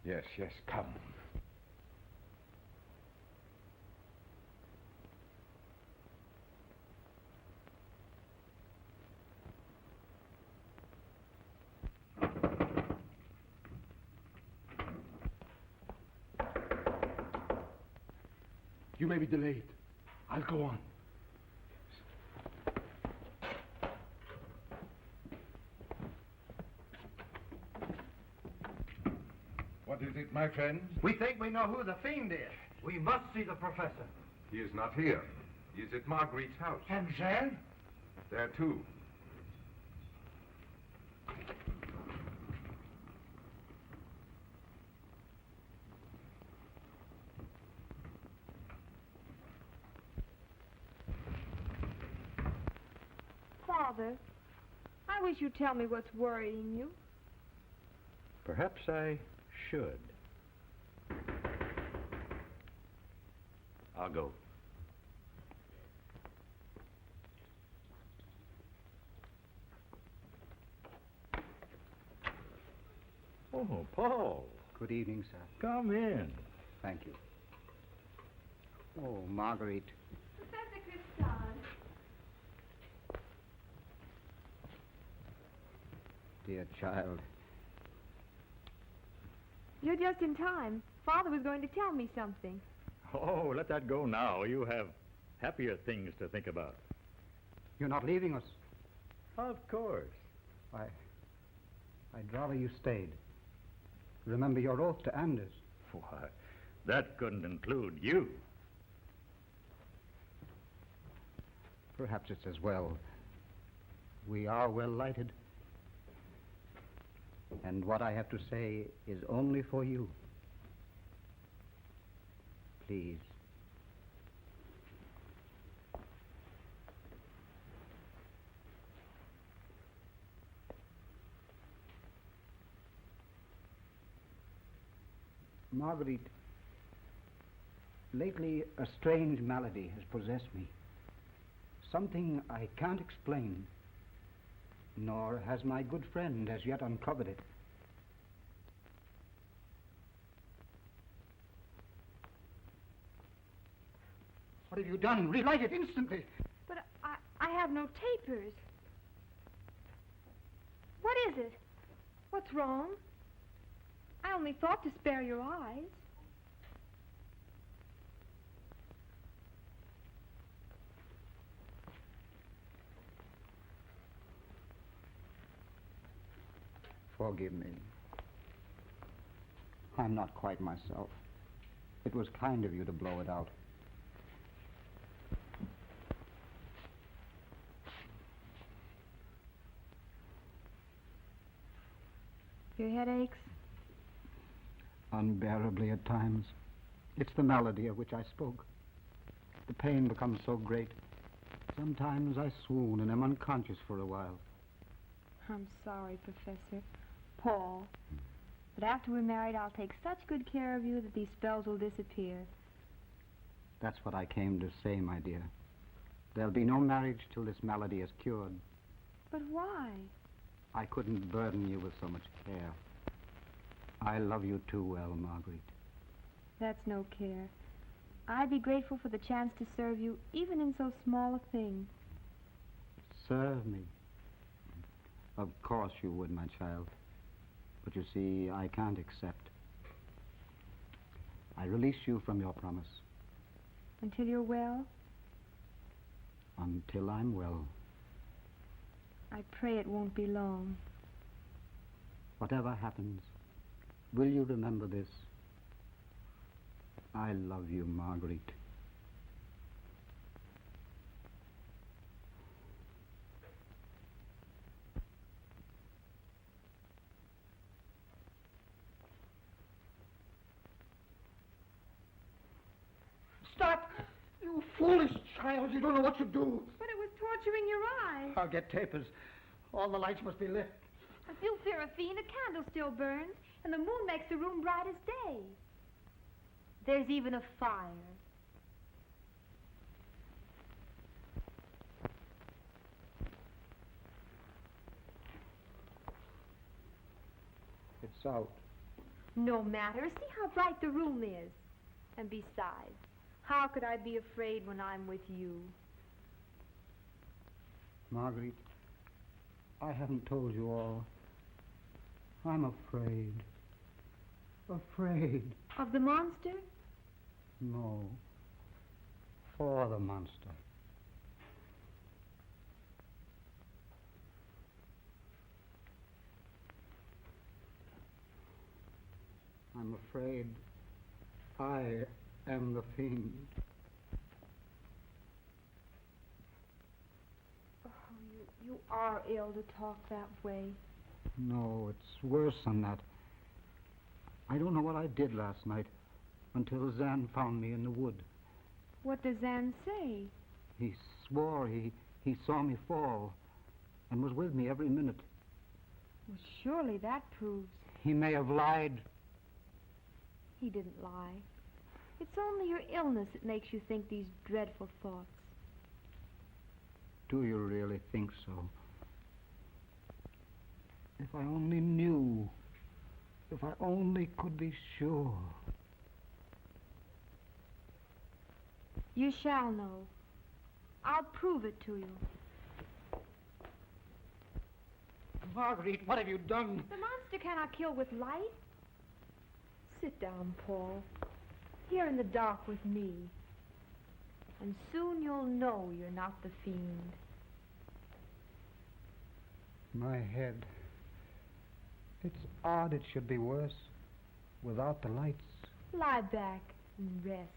Yes, come. you may be delayed. I'll go on. What is it, my friends? We think we know who the fiend is. We must see the professor. He is not here. He is at Marguerite's house. And Jan? There, too. Father, I wish you'd tell me what's worrying you. Perhaps I should. I'll go. Oh, Paul. Good evening, sir. Come in. Thank you. Oh, Marguerite. Professor Kristan. Dear child. You're just in time. Father was going to tell me something. Oh, let that go now. You have happier things to think about. You're not leaving us. Of course. I'd rather you stayed. Remember your oath to Anders. Why, that couldn't include you. Perhaps it's as well. We are well lighted. And what I have to say is only for you. Please. Marguerite, lately a strange malady has possessed me. Something I can't explain, nor has my good friend as yet uncovered it. What have you done? Relight it instantly. But I have no tapers. What is it? What's wrong? I only thought to spare your eyes. Forgive me. I'm not quite myself. It was kind of you to blow it out. Your head aches? Unbearably at times. It's the malady of which I spoke. The pain becomes so great. Sometimes I swoon and am unconscious for a while. I'm sorry, Professor. Paul. But after we're married, I'll take such good care of you that these spells will disappear. That's what I came to say, my dear. There'll be no marriage till this malady is cured. But why? I couldn't burden you with so much care. I love you too well, Marguerite. That's no care. I'd be grateful for the chance to serve you, even in so small a thing. Serve me. Of course you would, my child. But you see, I can't accept. I release you from your promise. Until you're well? Until I'm well. I pray it won't be long. Whatever happens, will you remember this? I love you, Marguerite. Stop! You foolish child, you don't know what you do. But it was torturing your eyes. I'll get tapers. All the lights must be lit. If you fear a fiend, a candle still burns, and the moon makes the room bright as day. There's even a fire. It's out. No matter. See how bright the room is. And besides, how could I be afraid when I'm with you? Marguerite, I haven't told you all. I'm afraid. Afraid. Of the monster? No. for the monster. I'm afraid I am the fiend. Oh, you are ill to talk that way. No, it's worse than that. I don't know what I did last night until Zan found me in the wood. What does Zan say? He swore he saw me fall and was with me every minute. Well, surely that proves... He may have lied. He didn't lie. It's only your illness that makes you think these dreadful thoughts. Do you really think so? If I only knew. If I only could be sure. You shall know. I'll prove it to you. Marguerite, what have you done? The monster cannot kill with light. Sit down, Paul. Here in the dark with me. And soon you'll know you're not the fiend. My head. It's odd it should be worse without the lights. Lie back and rest.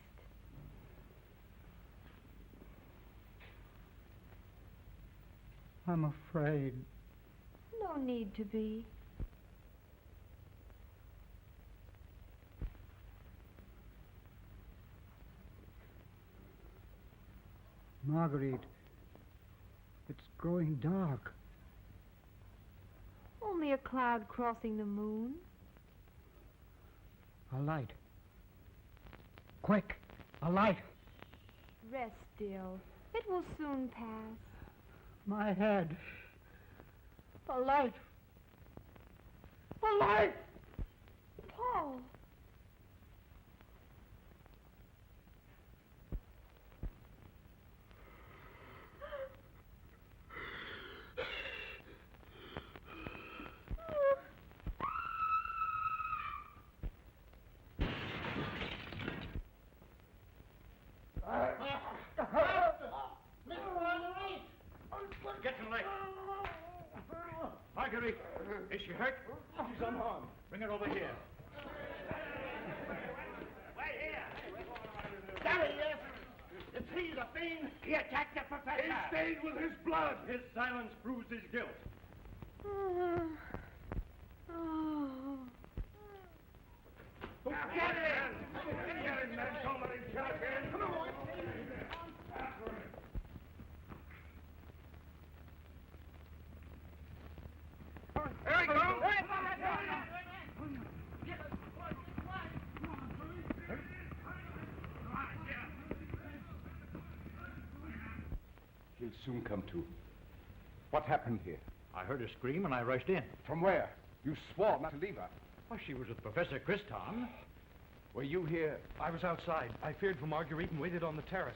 I'm afraid. No need to be. Marguerite, it's growing dark. Only a cloud crossing the moon. A light. Quick, a light. Rest still. It will soon pass. My head. A light! A light! Paul! Get to the lake. Marguerite, is she hurt? She's unharmed. Bring her over here. Wait here. There he is. It's he, the fiend. He attacked the professor. He stained with his blood. His silence proves his guilt. Get him! Get him, man. Don't let him kill again. Come on. There he goes. He'll soon come to. What happened here? I heard her scream and I rushed in. From where? You swore not to leave her. Well, she was with Professor Christon. Were you here? I was outside. I feared for Marguerite and waited on the terrace.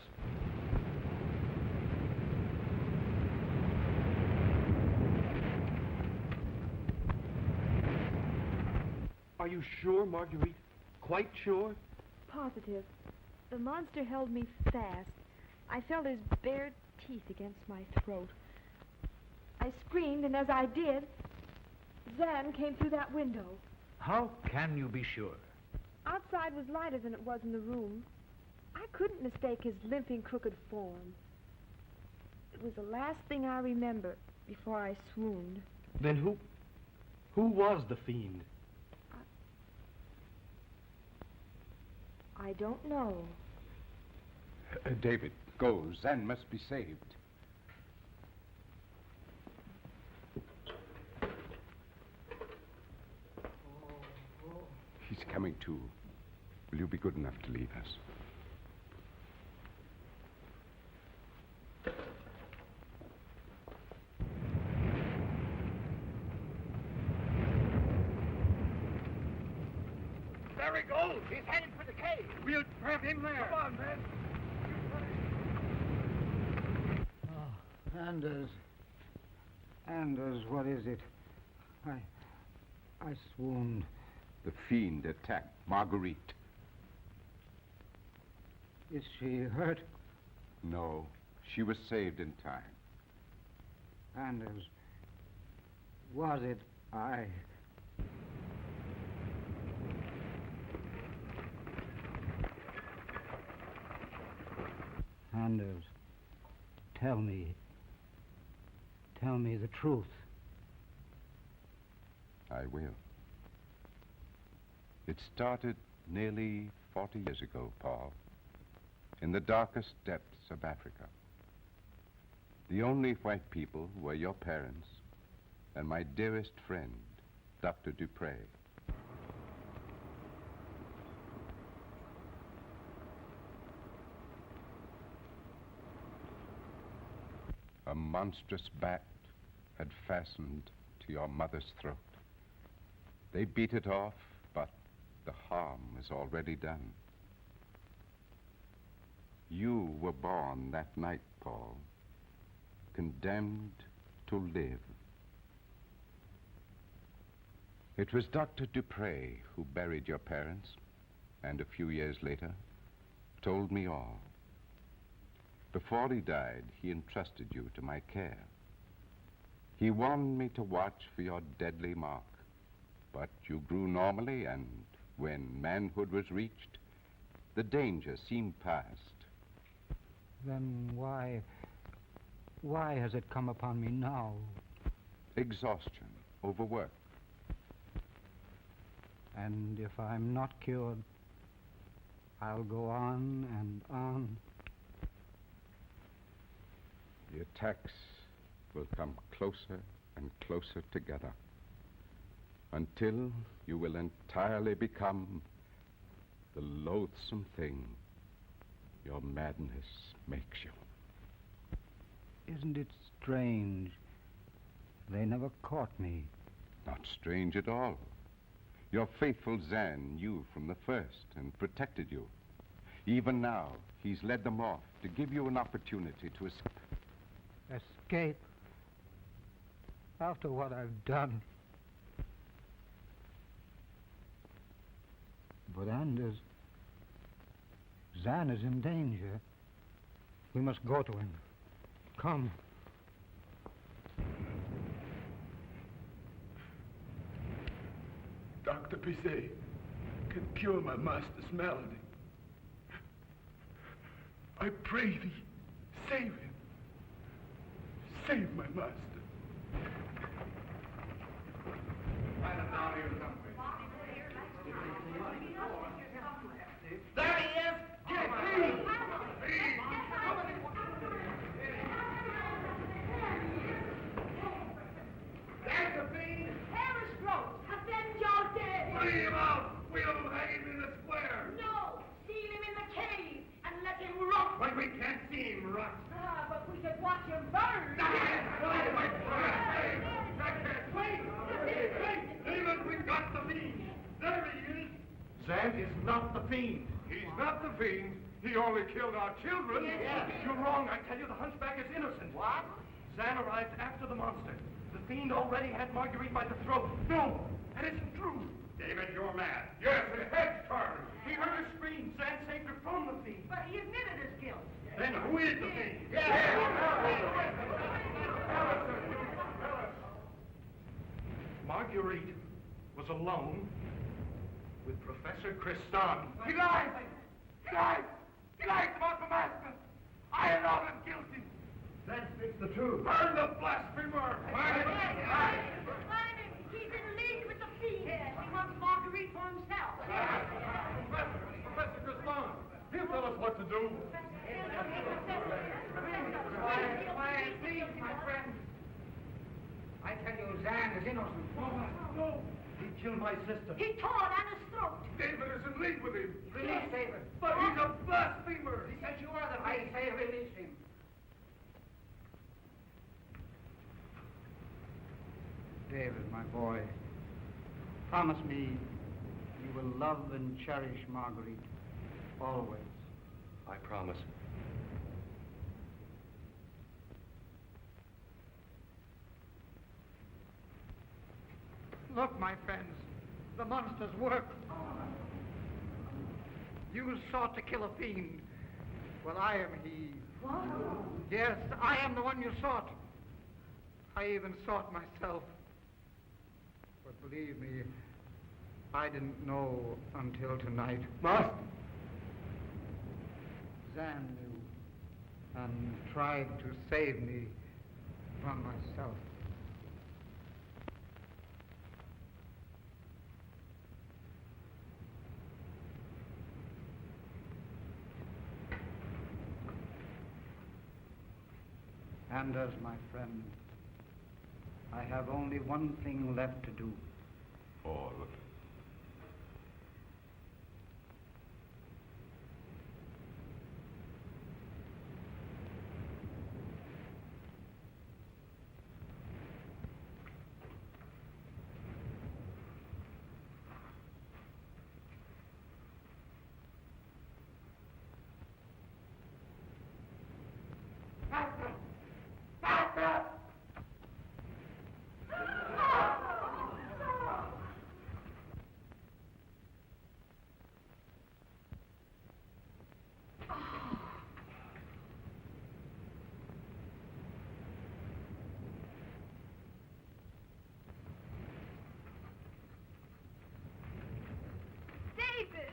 Are you sure, Marguerite? Quite sure? Positive. The monster held me fast. I felt his bared teeth against my throat. I screamed, and as I did, Zan came through that window. How can you be sure? Outside was lighter than it was in the room. I couldn't mistake his limping, crooked form. It was the last thing I remember before I swooned. Then who was the fiend? I don't know. David, go. Zan must be saved. He's coming to. Will you be good enough to leave us? There he goes. He's heading for the cave. We'll trap him there. Come on, man. Anders, what is it? I swooned. The fiend attacked Marguerite. Is she hurt? No, she was saved in time. Anders, was it I? Anders, tell me the truth. I will. It started nearly 40 years ago, Paul, in the darkest depths of Africa. The only white people were your parents and my dearest friend, Dr. Dupre. A monstrous bat had fastened to your mother's throat. They beat it off, but the harm was already done. You were born that night, Paul, condemned to live. It was Dr. Dupre who buried your parents, and a few years later, told me all. Before he died, he entrusted you to my care. He warned me to watch for your deadly mark, but you grew normally, and when manhood was reached, the danger seemed past. Then why has it come upon me now? Exhaustion, overwork. And if I'm not cured, I'll go on and on. The attacks will come closer and closer together until you will entirely become the loathsome thing your madness makes you. Isn't it strange? They never caught me. Not strange at all. Your faithful Zan knew from the first and protected you. Even now, he's led them off to give you an opportunity to escape. Escape? After what I've done. But Anders, Zan is in danger. We must go to him. Come. Dr. Bizet can cure my master's malady. I pray thee, save him. Save my master. There he is! Get him! There's the fiend! Perish throat! Avenge your dead! Bring him out! We'll hang him in the square! No! Seal him in the cave and let him rot! But we can't see him rot! Ah, but we could watch him burn! Even we've got the fiend! There he is! Zan is not the fiend. He's not the fiend. He only killed our children. Yes. You're wrong. I tell you, the hunchback is innocent. What? Zan arrived after the monster. The fiend already had Marguerite by the throat. No, that isn't true. David, you're mad. Yes, his head's turned. He heard her scream. Zan saved her from the fiend. But he admitted his guilt. Then who is the fiend? Marguerite was alone with Professor Christan. He lies! He lies! He lies about the master! I alone am guilty! That speaks the truth. Burn the blasphemer! Find him! He's in league with the fiend. Yes, he wants Marguerite for himself. Professor Christan, he'll tell us what to do. Quiet, please, my friend. I tell you, Zan is innocent. No! He killed my sister. He tore Anna's throat. David is in league with him. Release David. But he's a blasphemer. He says you are the I say release him. David, my boy, promise me you will love and cherish Marguerite always. I promise. Look, my friends, the monster's work. You sought to kill a fiend. Well, I am he Yes, I am the one you sought. I even sought myself. But believe me, I didn't know until tonight. Master! Zan knew and tried to save me from myself. And as my friend, I have only one thing left to do. All. David!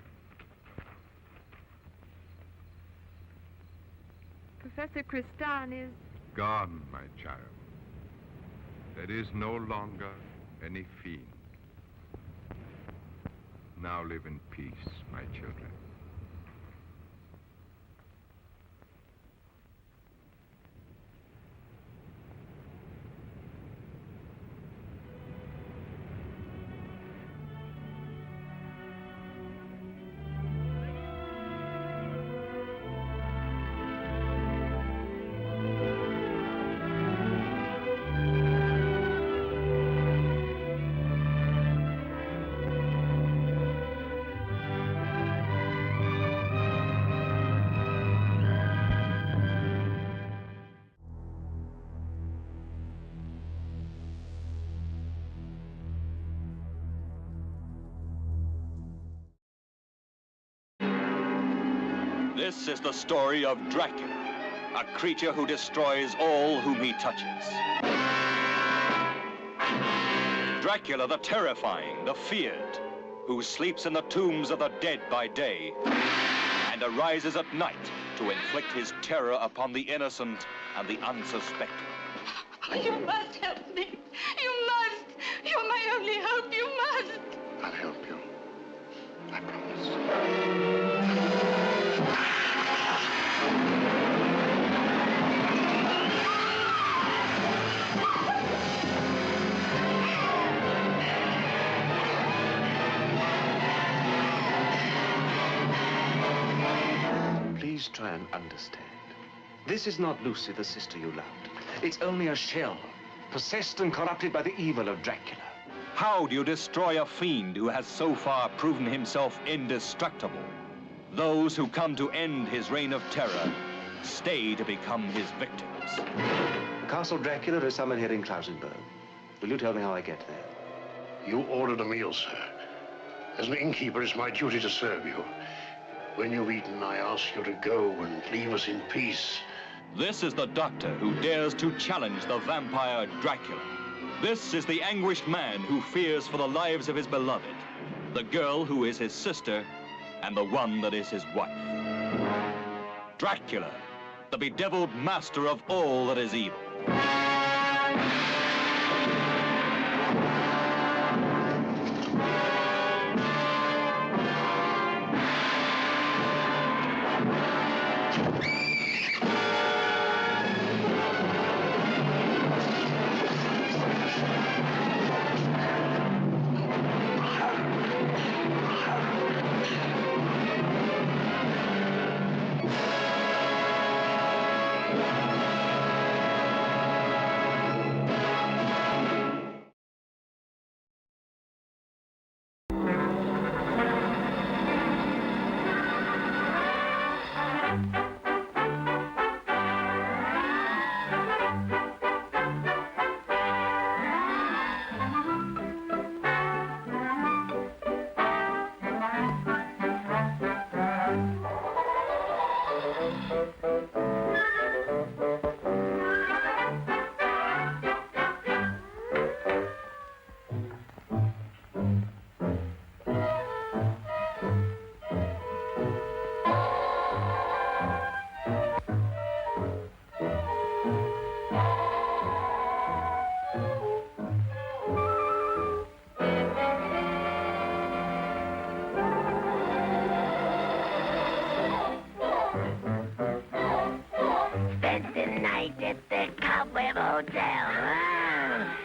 Professor Christan is... Gone, my child. There is no longer any fiend. Now live in peace, my children. This is the story of Dracula, a creature who destroys all whom he touches. Dracula the terrifying, the feared, who sleeps in the tombs of the dead by day and arises at night to inflict his terror upon the innocent and the unsuspecting. Oh, you must help me. You must. You're my only hope. You must. I'll help you. I promise. Please try and understand. This is not Lucy, the sister you loved. It's only a shell, possessed and corrupted by the evil of Dracula. How do you destroy a fiend who has so far proven himself indestructible? Those who come to end his reign of terror stay to become his victims. Castle Dracula is somewhere here in Klausenberg. Will you tell me how I get there? You ordered a meal, sir. As an innkeeper, it's my duty to serve you. When you've eaten, I ask you to go and leave us in peace. This is the doctor who dares to challenge the vampire Dracula. This is the anguished man who fears for the lives of his beloved, the girl who is his sister, and the one that is his wife. Dracula, the bedeviled master of all that is evil.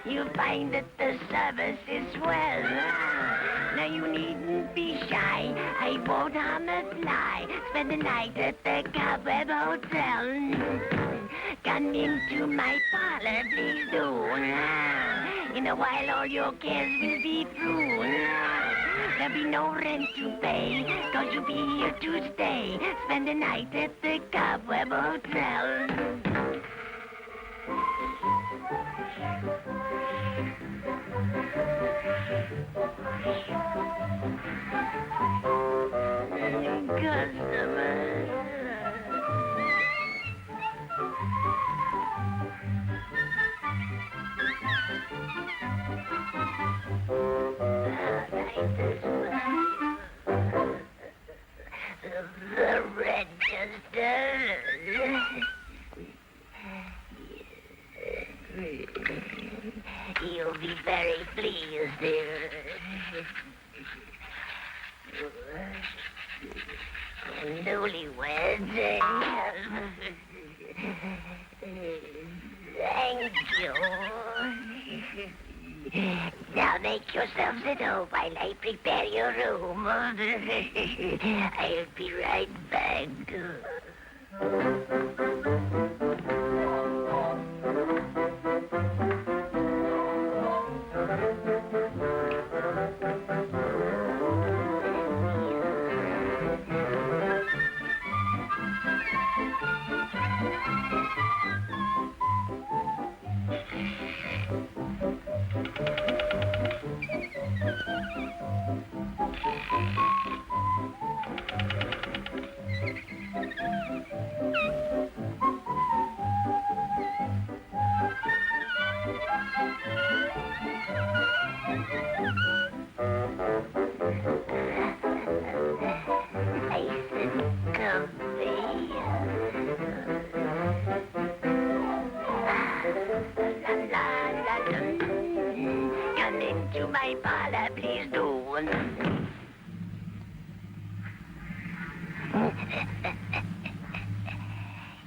you'll find that the service is swell. Now you needn't be shy, I won't harm a fly. Spend the night at the Cobweb Hotel. Come into my parlor, please do. In a while all your cares will be through. There'll be no rent to pay, 'cause you'll be here to stay. Spend the night at the Cobweb Hotel. The register. You'll be very pleased. Newlyweds. Thank you. Now make yourselves at home while I prepare your room. I'll be right back. Come into my parlor, please do.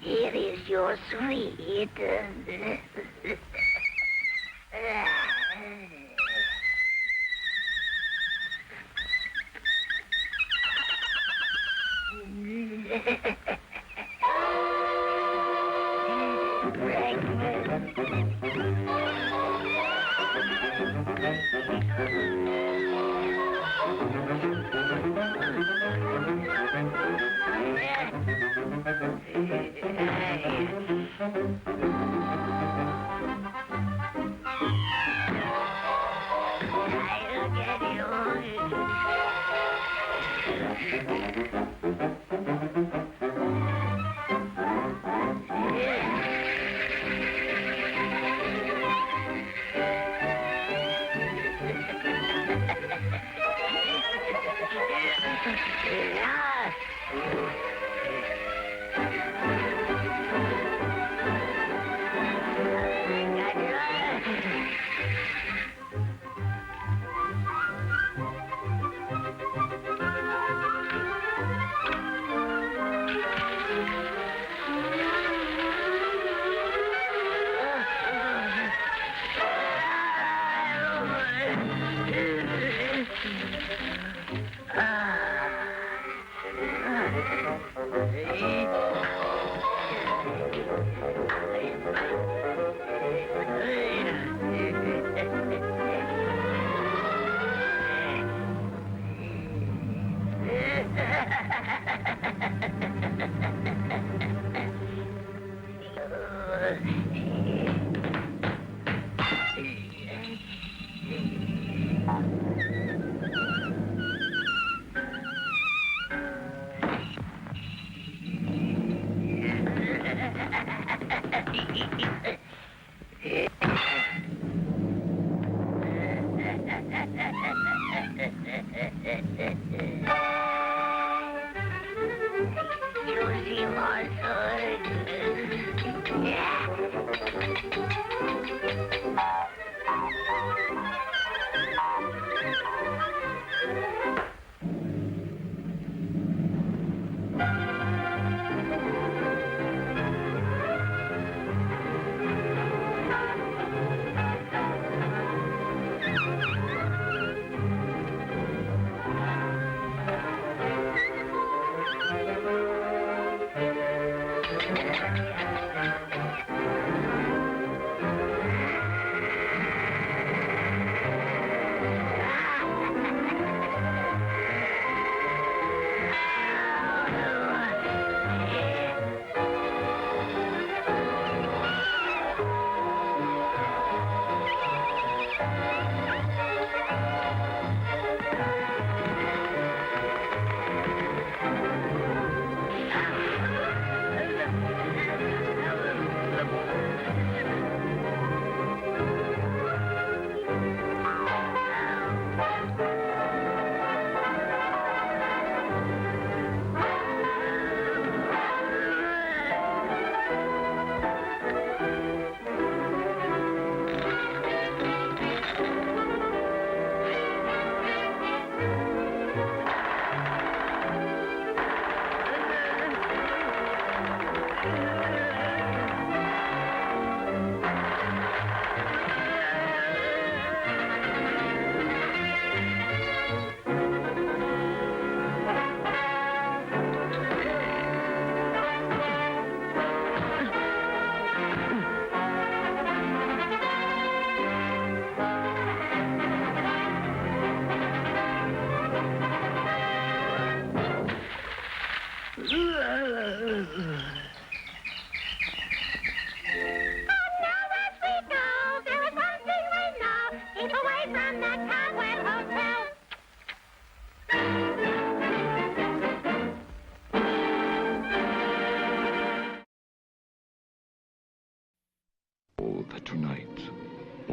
Here is your sweet.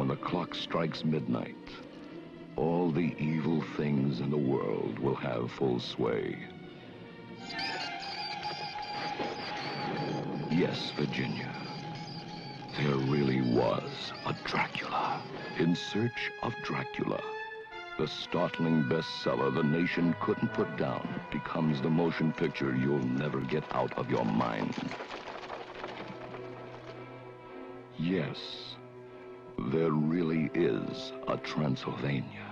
when the clock strikes midnight, all the evil things in the world will have full sway. Yes, Virginia, there really was a Dracula. In Search of Dracula, the startling bestseller the nation couldn't put down becomes the motion picture you'll never get out of your mind. Yes, there really is a Transylvania.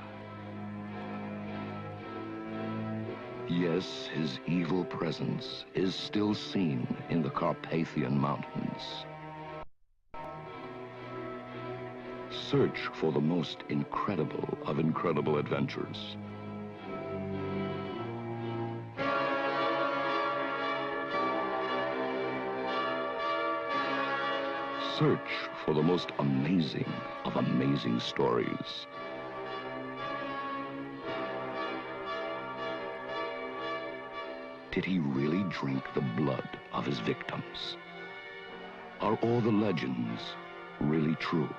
Yes, his evil presence is still seen in the Carpathian Mountains. Search for the most incredible of incredible adventures. Search for the most amazing of amazing stories. Did he really drink the blood of his victims? Are all the legends really true?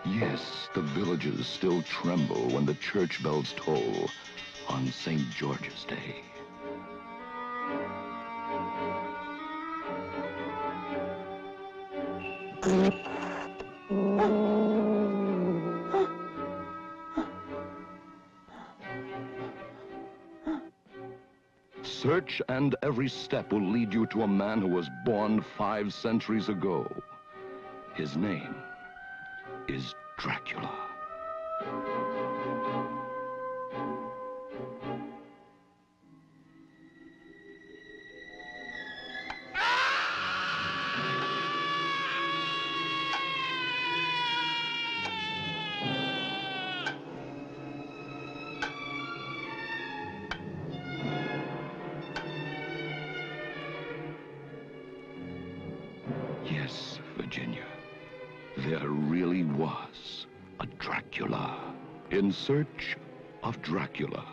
Yes, the villages still tremble when the church bells toll on St. George's Day. Search, and every step will lead you to a man who was born 5 centuries ago. His name is Dracula. Yes, Virginia, there really was a Dracula. In Search of Dracula.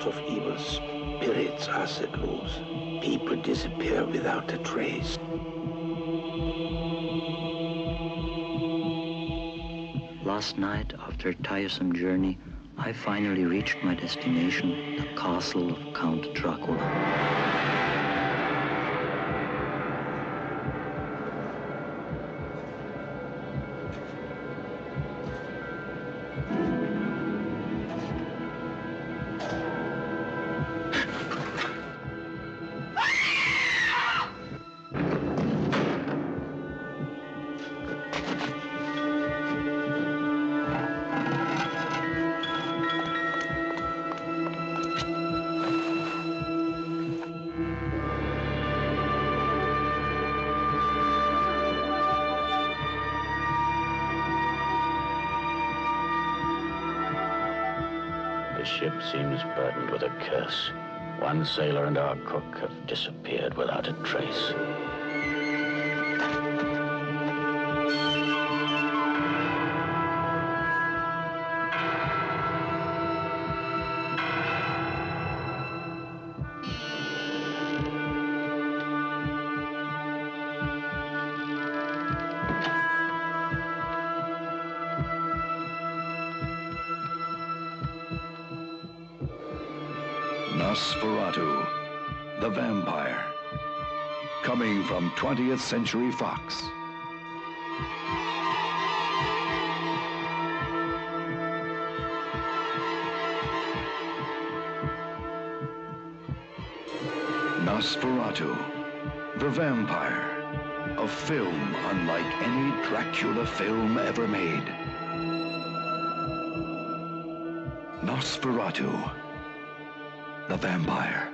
sorts of evil spirits are set loose. People disappear without a trace. Last night, after a tiresome journey, I finally reached my destination, the castle of Count Dracula. The ship seems burdened with a curse. One sailor and our cook have disappeared without a trace. NOSFERATU, the vampire, coming from 20th Century Fox. NOSFERATU, the vampire, a film unlike any Dracula film ever made. NOSFERATU, the vampire.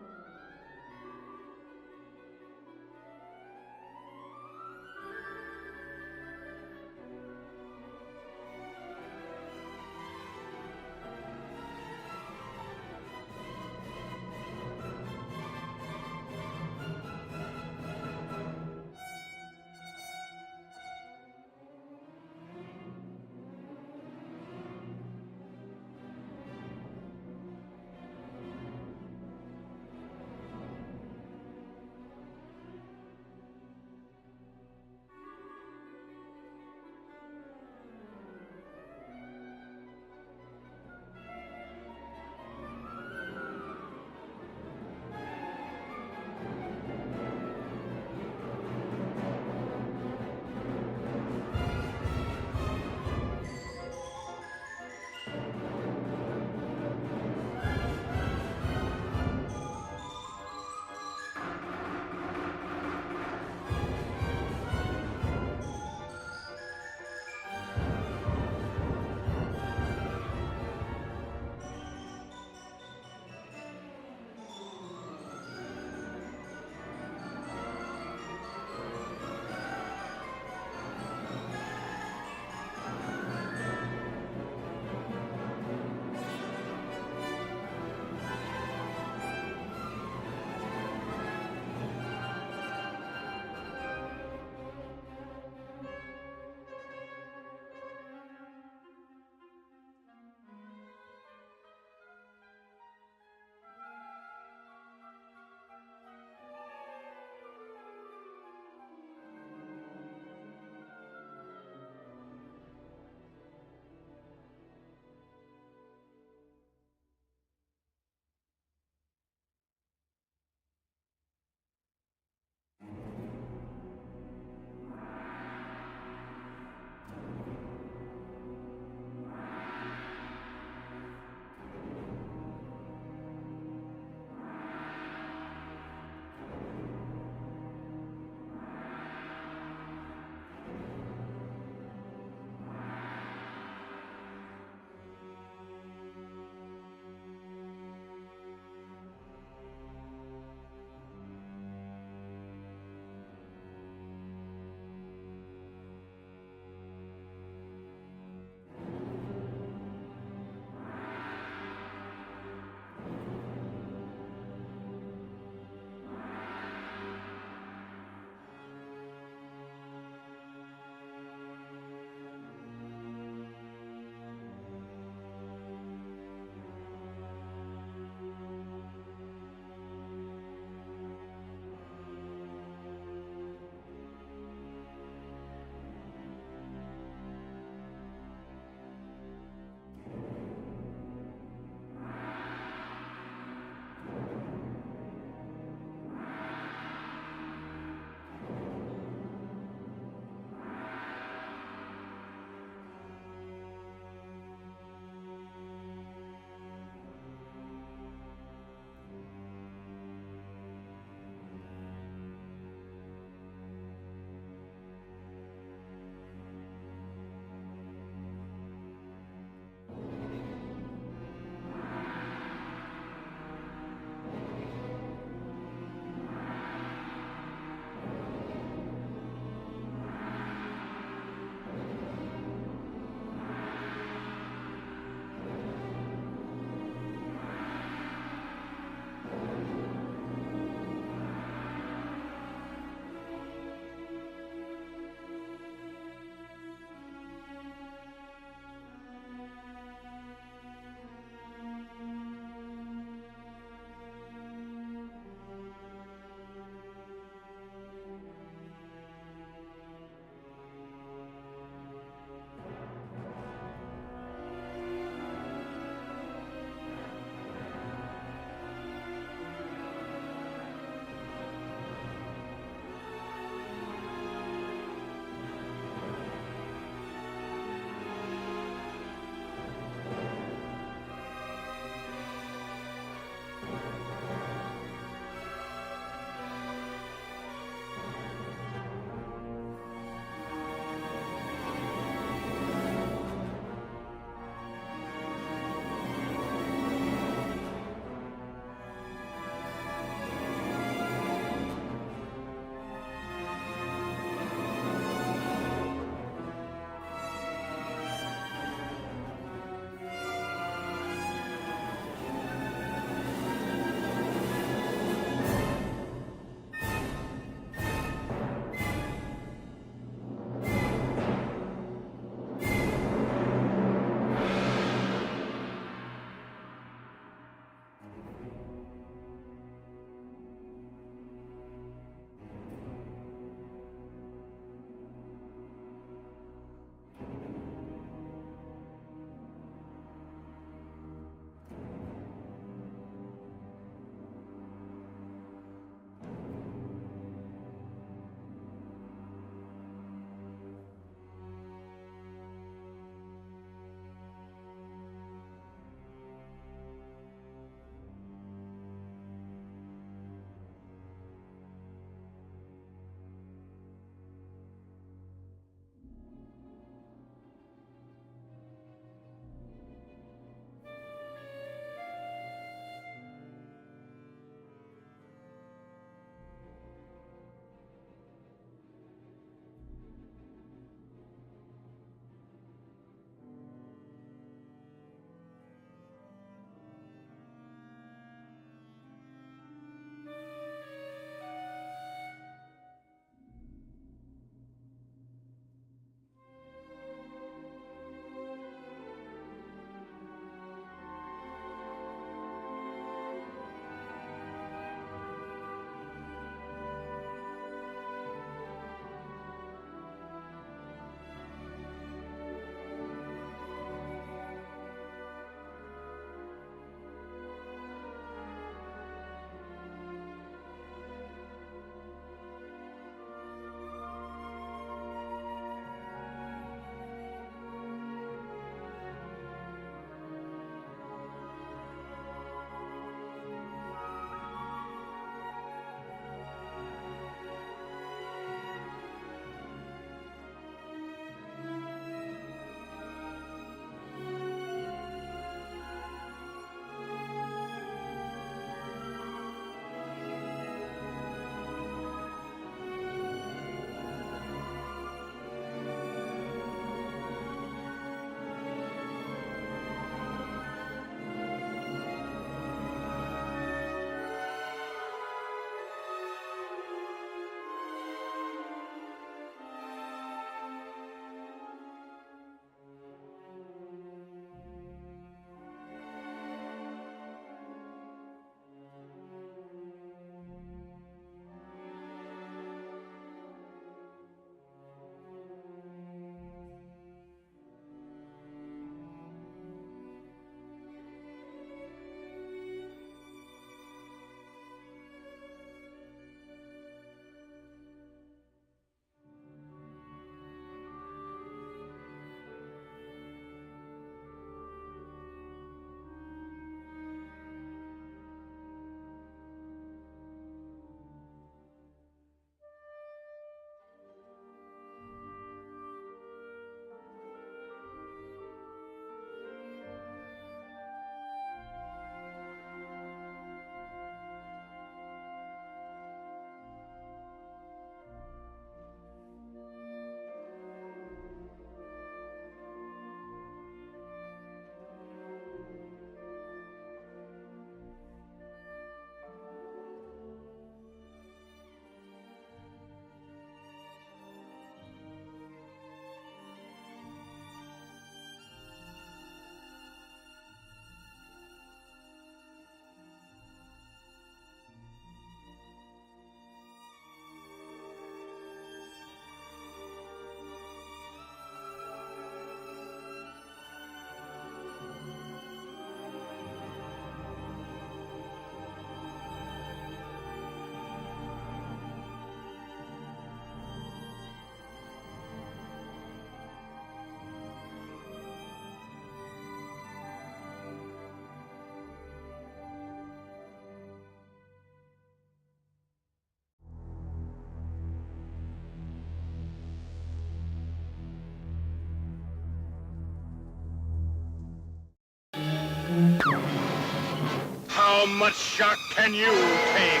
How much shock can you take?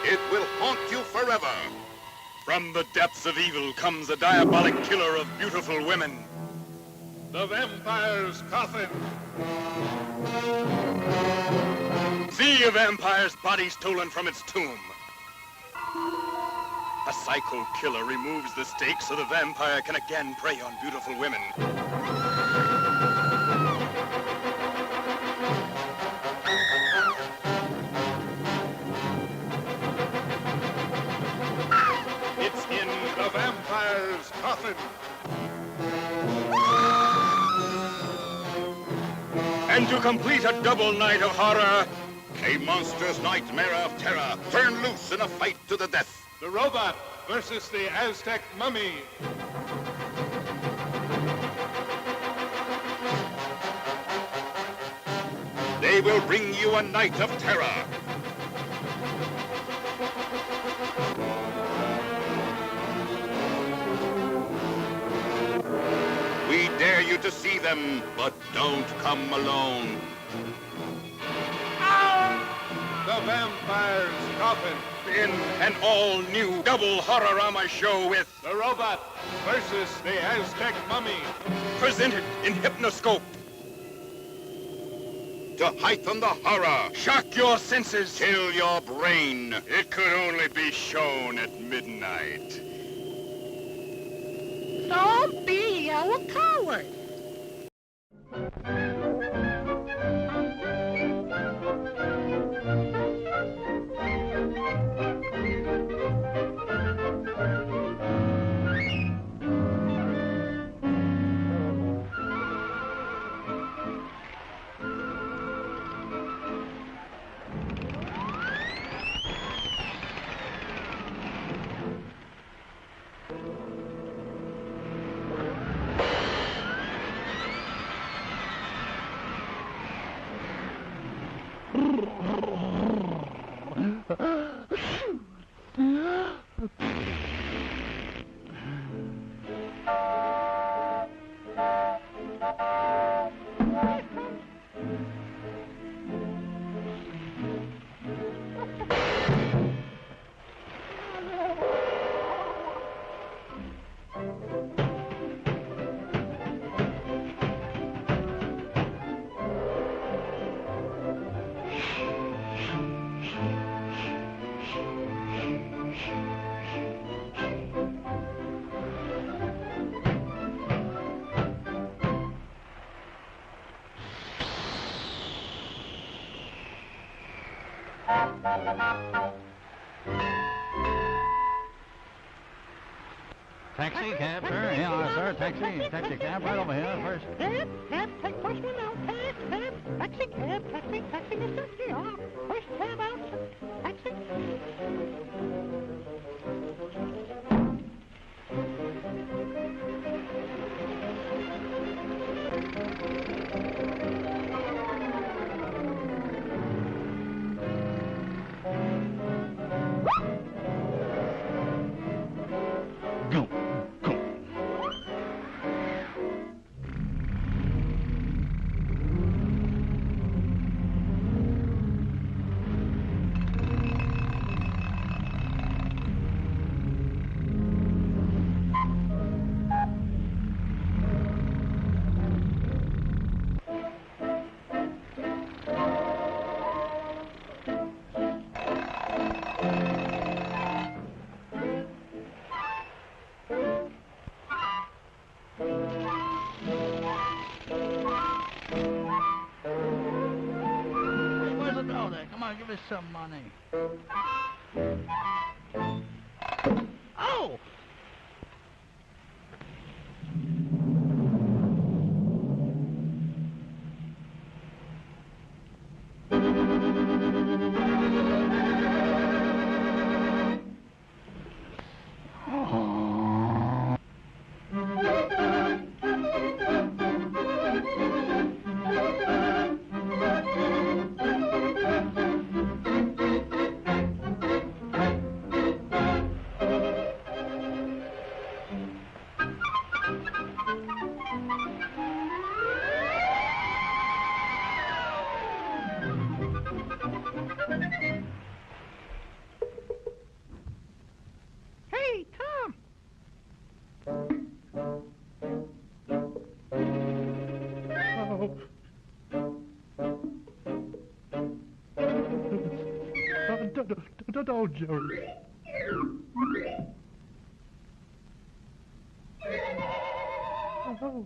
It will haunt you forever. From the depths of evil comes a diabolic killer of beautiful women. The vampire's coffin. See a vampire's body stolen from its tomb. A psycho killer removes the stake so the vampire can again prey on beautiful women. It's in the vampire's coffin. And to complete a double night of horror, a monster's nightmare of terror, turned loose in a fight to the death. The robot versus the Aztec mummy. They will bring you a night of terror. We dare you to see them, but don't come alone. The vampire's coffin. In an all-new double horrorama show with The robot versus the Aztec mummy. presented in Hypnoscope. To heighten the horror, shock your senses, chill your brain. It could only be shown at midnight. Don't be a coward. Taxi, cab, sir. Yeah, sir. Taxi cab right over here first. Cab, take first one out. Cab, taxi, mister. Yeah, first cab out. Taxi. Give us some money. Oh! now, Jerry. Oh.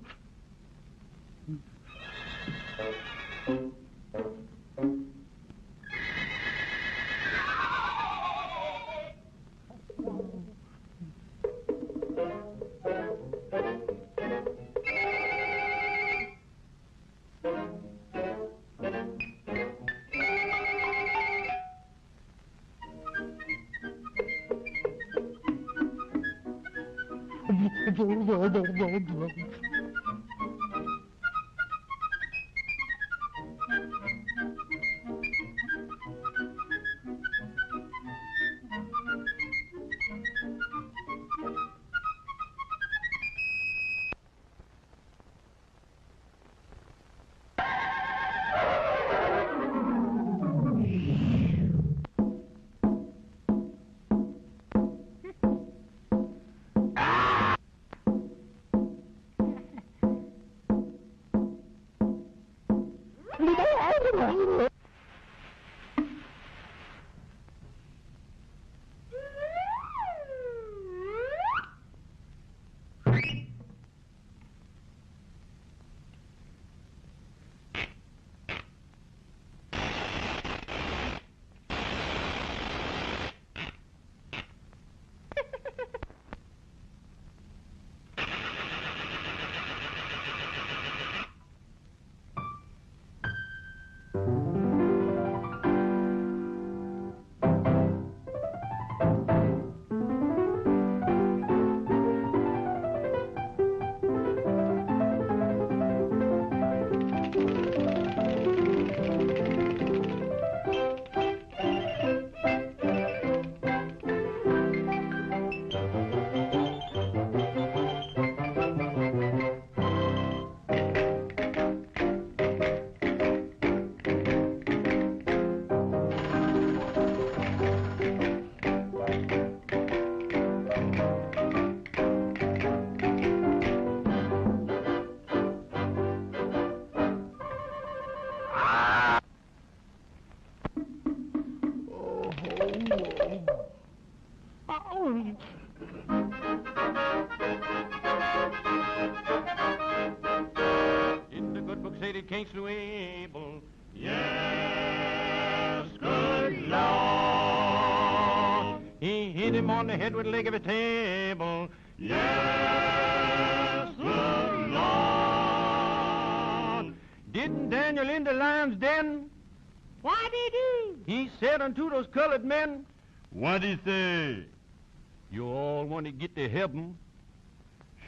In the good book say that King slew Abel. Yes, good Lord. He hit him on the head with a leg of a table. Yes, good Lord. Didn't Daniel in the lion's den? What did he said unto those colored men, what did he say? You all want to get to heaven?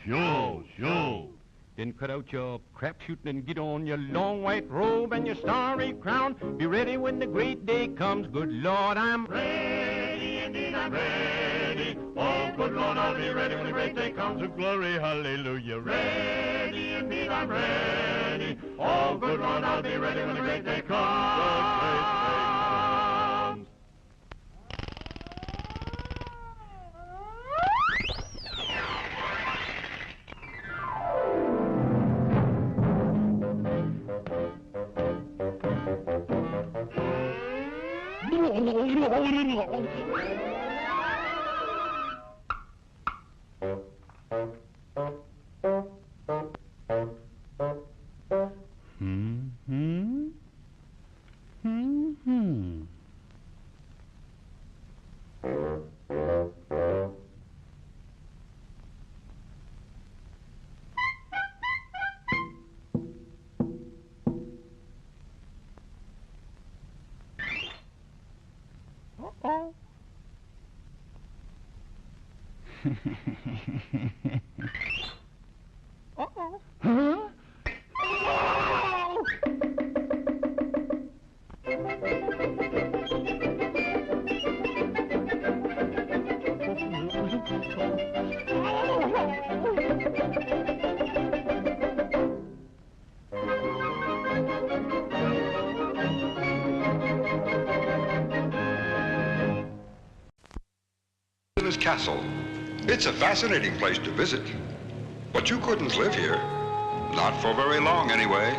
Sure, sure. Then cut out your crap shooting and get on your long white robe and your starry crown. Be ready when the great day comes. Good Lord, I'm ready, indeed I'm ready. Oh, good Lord, I'll be ready when the great day comes. Oh, glory, hallelujah. Ready, indeed I'm ready. Oh, good Lord, I'll be ready when the great day comes. The great day comes. Uh-oh. Uh-oh. Huh? Oh! Castle. It's a fascinating place to visit, but you couldn't live here. Not for very long, anyway.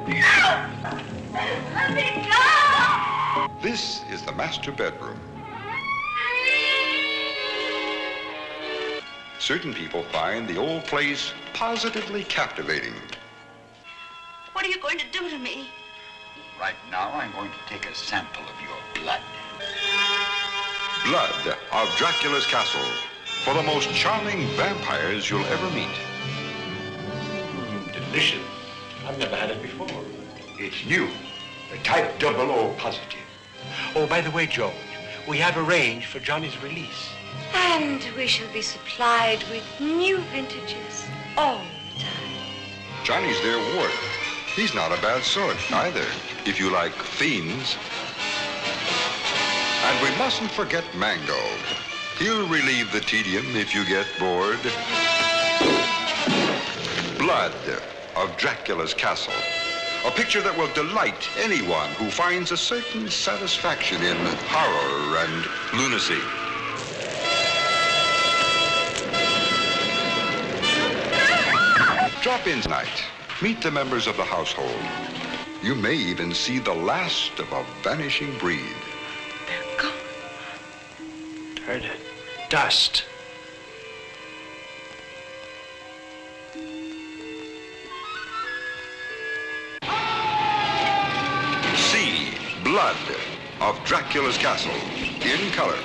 No! Let me go! This is the master bedroom. certain people find the old place positively captivating. What are you going to do to me? Right now, I'm going to take a sample of your blood. Blood of Dracula's Castle, for the most charming vampires you'll ever meet. Delicious. I've never had it before. It's new. The type 00 positive. Oh, by the way, George, we have arranged for Johnny's release. And we shall be supplied with new vintages all the time. Johnny's their ward. He's not a bad sort, either, if you like fiends. And we mustn't forget Mango. He'll relieve the tedium if you get bored. Blood of Dracula's Castle. A picture that will delight anyone who finds a certain satisfaction in horror and lunacy. Drop in tonight. Meet the members of the household. You may even see the last of a vanishing breed. They're gone. Turned to dust. See Blood of Dracula's Castle in color.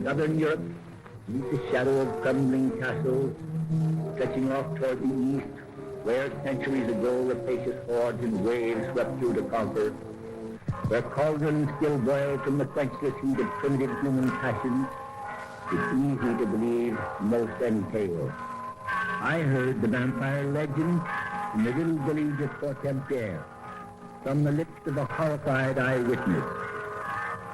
Southern Europe, beneath the shadow of crumbling castles, stretching off toward the east, where centuries ago rapacious hordes in waves swept through to conquer, where cauldrons still boil from the quenchless heat of primitive human passions, it's easy to believe most any tale. I heard the vampire legend in the little village of Fortempiere, from the lips of a horrified eyewitness.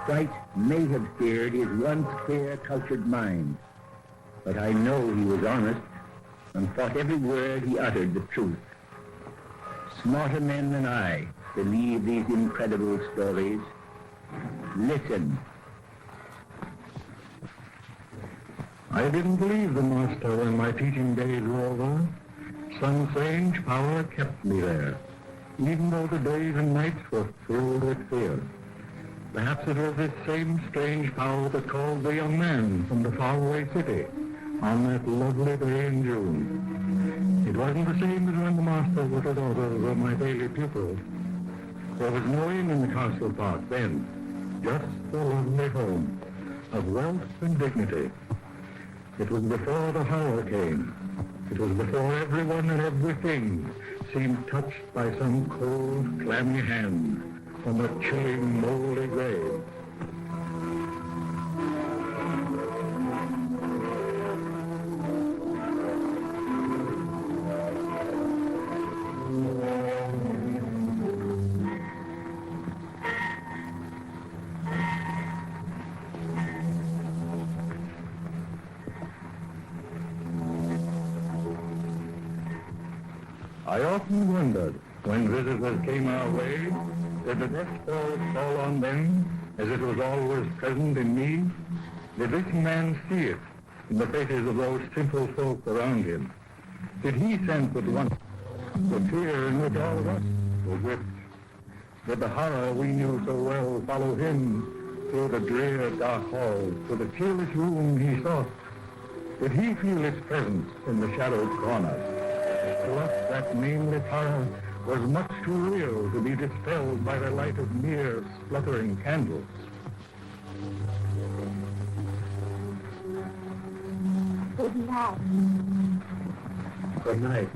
Fright may have steered his once clear, cultured mind, but I know he was honest and thought every word he uttered the truth. Smarter men than I believe these incredible stories. Listen. I didn't believe the master when my teaching days were over. Some strange power kept me there, even though the days and nights were filled with fear. Perhaps it was this same strange power that called the young man from the faraway city on that lovely day in June. It wasn't the same as when the master's little daughters were my daily pupils. There was no inn in the castle park then, just a lovely home of wealth and dignity. It was before the horror came. It was before everyone and everything seemed touched by some cold, clammy hand from a chilling, moldy grave. I often wondered, when visitors came our way, did the death spell fall on them as it was always present in me? Did this man see it in the faces of those simple folk around him? Did he sense at once the fear in which all of us were gripped? Did the horror we knew so well follow him through the drear, dark halls to the cheerless room he sought? Did he feel its presence in the shadowed corner? To us, that nameless horror was much too real to be dispelled by the light of mere spluttering candles. Good night. Good night.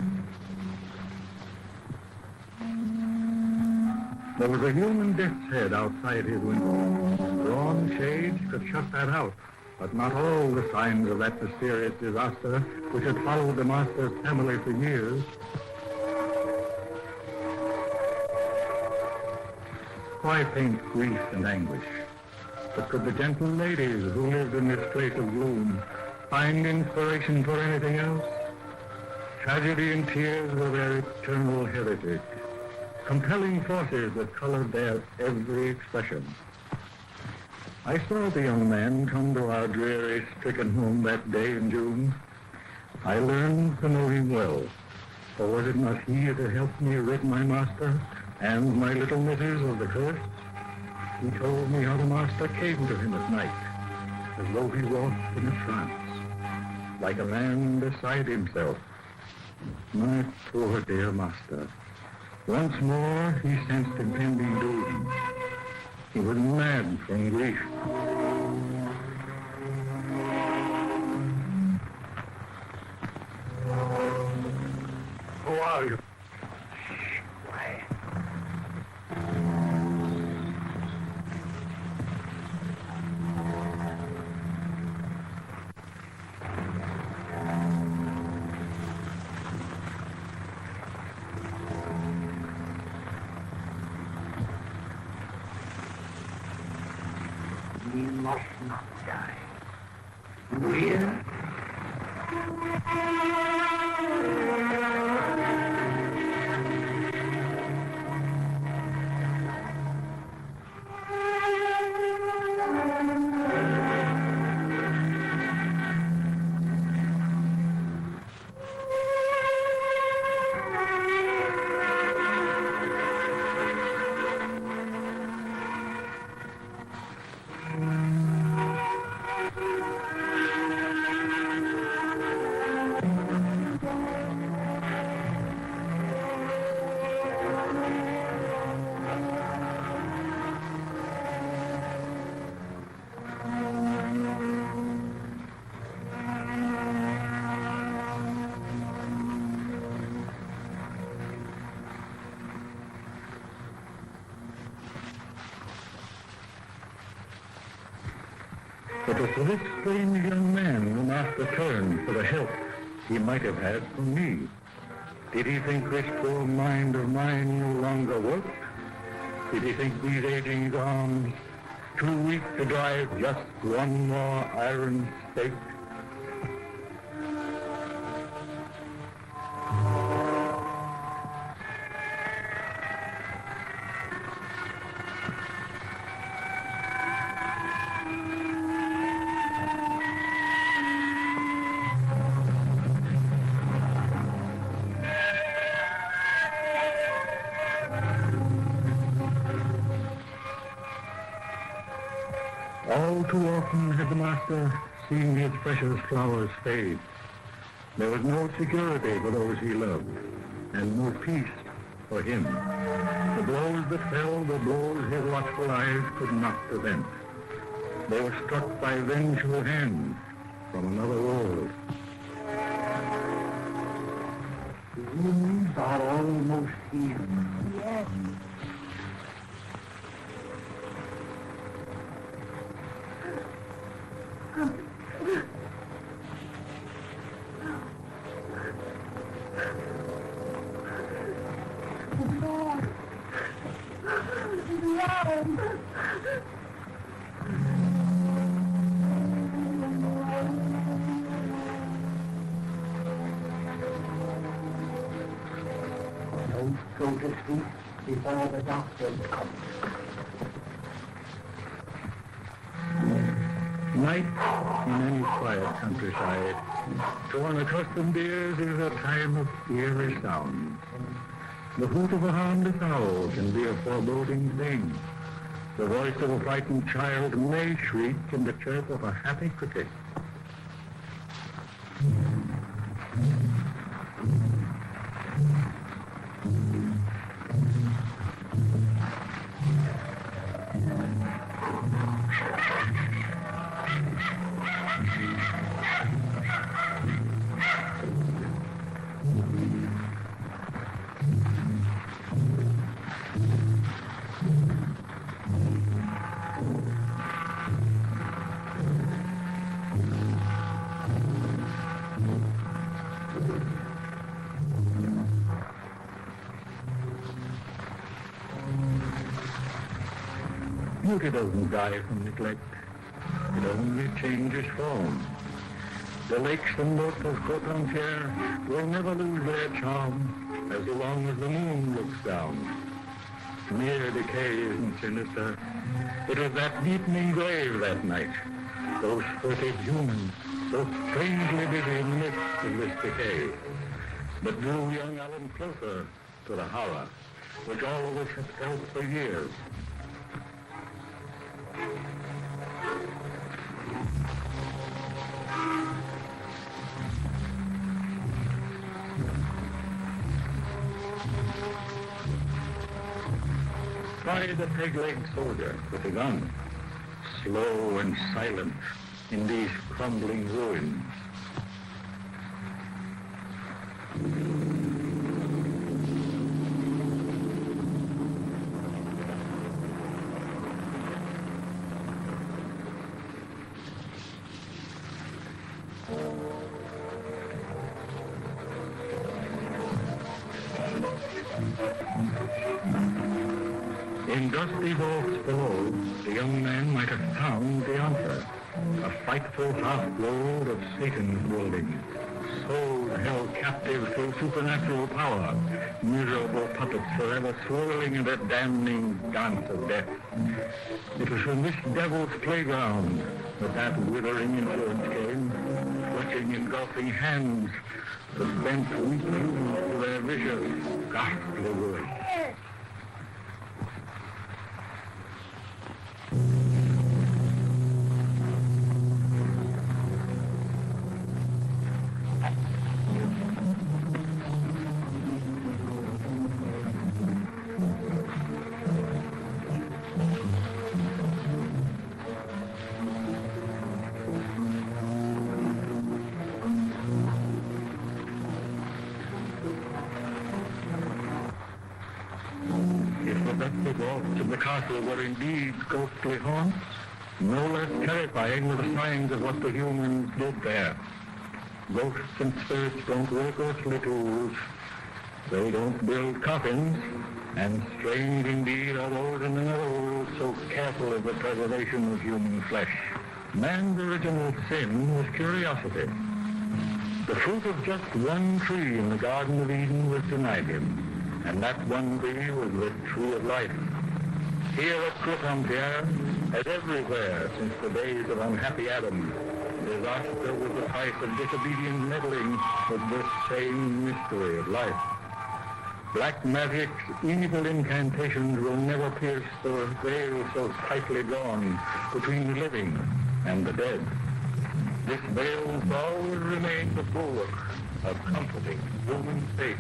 There was a human death's head outside his window. Drawn shades could shut that out, but not all the signs of that mysterious disaster which had followed the master's family for years. Why paint grief and anguish? But could the gentle ladies who lived in this place of gloom find inspiration for anything else? Tragedy and tears were their eternal heritage, compelling forces that colored their every expression. I saw the young man come to our dreary, stricken home that day in June. I learned to know him well, for was it not he that helped me rid my master and my little missus of the curse? He told me how the master came to him at night, as though he walked in a trance, like a man beside himself. My poor dear master. Once more he sensed impending doom. He was mad from grief. Who are you? Quiet. We must not die. You hear? It was to this strange young man the master turned for the help he might have had from me. Did he think this poor mind of mine no longer worked? Did he think these aging arms too weak to drive just one more iron stake? All too often had the master seen his precious flowers fade. There was no security for those he loved, and no peace for him. The blows that fell, the blows his watchful eyes could not prevent. They were struck by vengeful hands from another world. The wounds are almost healed. Yes. Don't go to sleep before the doctors come. Night in any quiet countryside, to unaccustomed ears, is a time of eerie sounds. The hoot of a harmless owl can be a foreboding thing. The voice of a frightened child may shriek in the chirp of a happy cricket. Beauty doesn't die from neglect. It only changes form. The lakes and boats of Coton-Pierre will never lose their charm as long as the moon looks down. Mere decay isn't sinister. It was that deepening grave that night. Those furtive humans, so strangely busy in the midst of this decay, that drew young Alan closer to the horror, which all of us have felt for years. Try the peg-legged soldier with a gun, slow and silent in these crumbling ruins. In dusty vaults below, the young man might have found the answer. A frightful half-world of Satan's building, souls held captive through supernatural power, miserable puppets forever swirling in that damning dance of death. It was from this devil's playground that withering influence came, clutching engulfing hands that bent weak humans to their vicious, ghastly work. The vaults of the castle were indeed ghostly haunts, no less terrifying were the signs of what the humans did there. Ghosts and spirits don't work earthly tools. They don't build coffins, and strange indeed are those in another world so careful of the preservation of human flesh. Man's original sin was curiosity. The fruit of just one tree in the Garden of Eden was denied him. And that one tree was the tree of life. Here at Coton-Pierre, as everywhere since the days of unhappy Adam, disaster was the price of disobedient meddling with this same mystery of life. Black magic's evil incantations will never pierce the veil so tightly drawn between the living and the dead. This veil will always remain the bulwark of comforting human faith.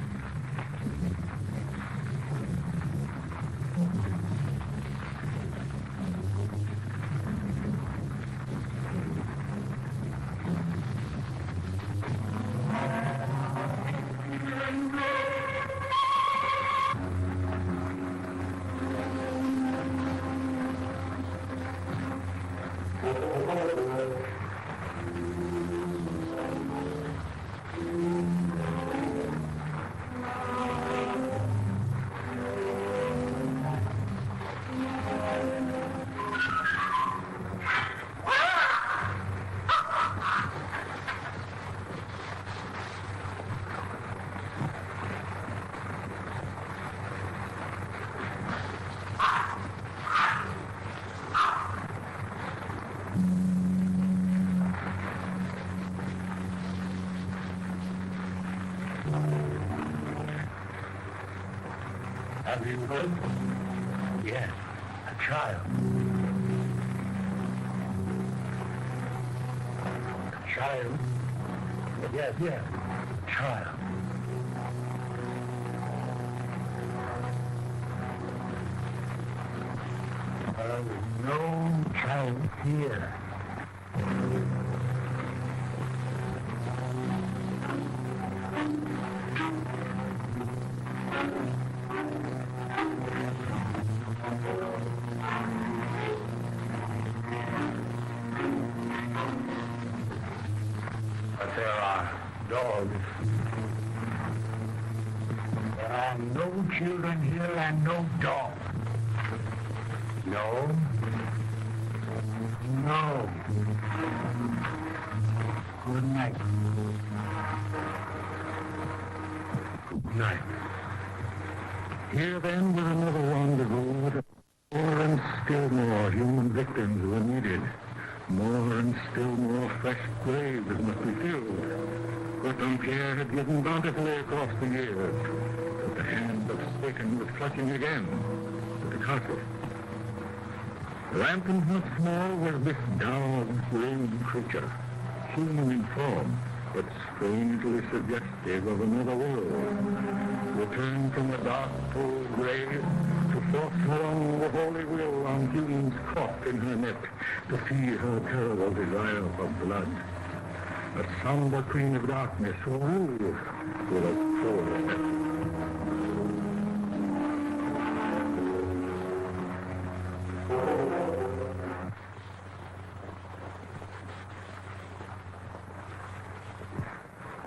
Have you heard? Yes, a child. A child? Yes, a child. No child here. But there are dogs. There are no children here and no dogs. No. No. Good night. Good night. Here then was another rendezvous. More and still more human victims were needed. More and still more fresh graves must be filled. But Pierre had given bountifully across the years. But the hand of Satan was clutching again at the castle. Rampant once more was this dog-brained creature, human in form, but strangely suggestive of another world. Returned from a dark, cold grave to force her on the holy will on humans caught in her net to feed her terrible desire for blood. A somber queen of darkness who rules with a cruel step.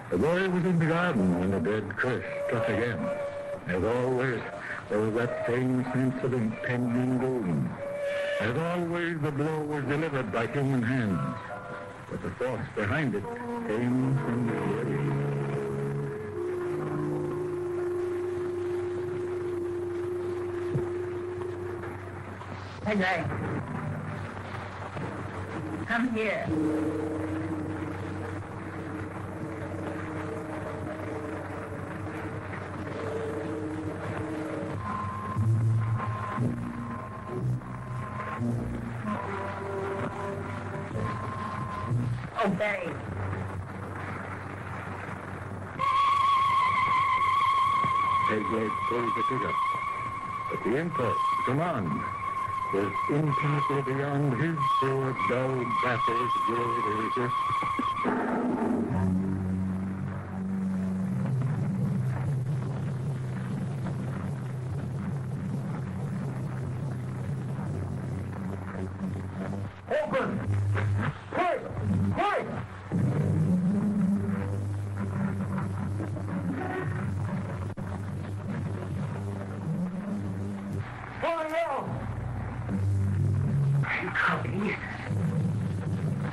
The boy was in the garden when the dead curse struck again. As always, there was that same sense of impending doom. As always, the blow was delivered by human hands. But the force behind it came from the dead. Hey, come here. Obey. Pegleg pulled the trigger. But the impulse, command, was infinitely beyond his poor, dull, baffled will to resist. Open! Quick! Quick!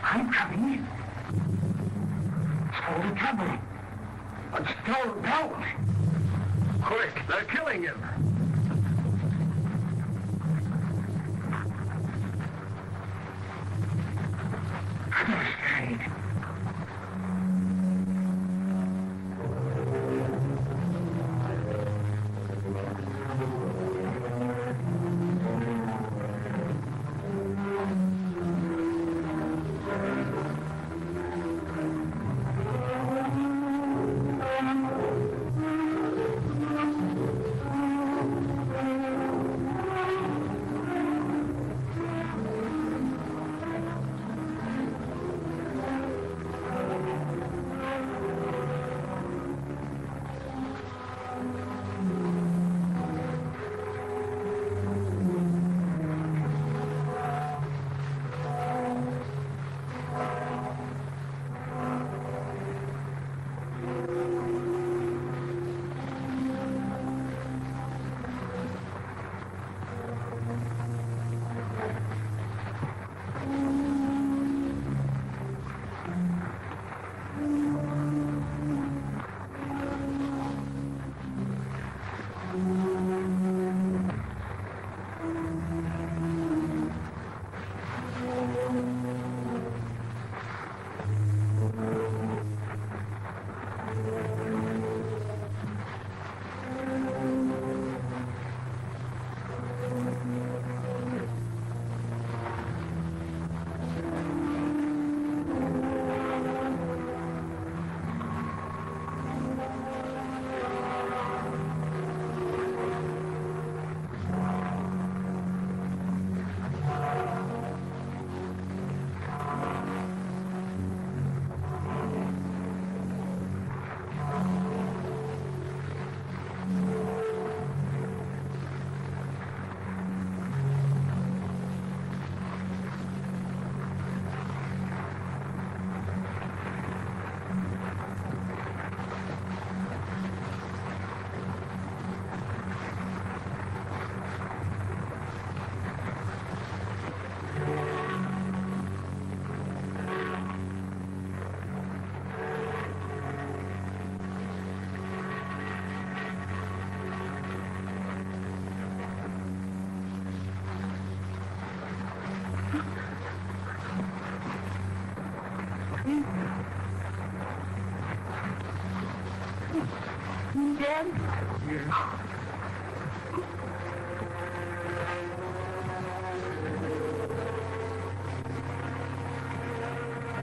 I'm coming. Hold trouble. But still don't. Quick! They're killing him! I'm afraid.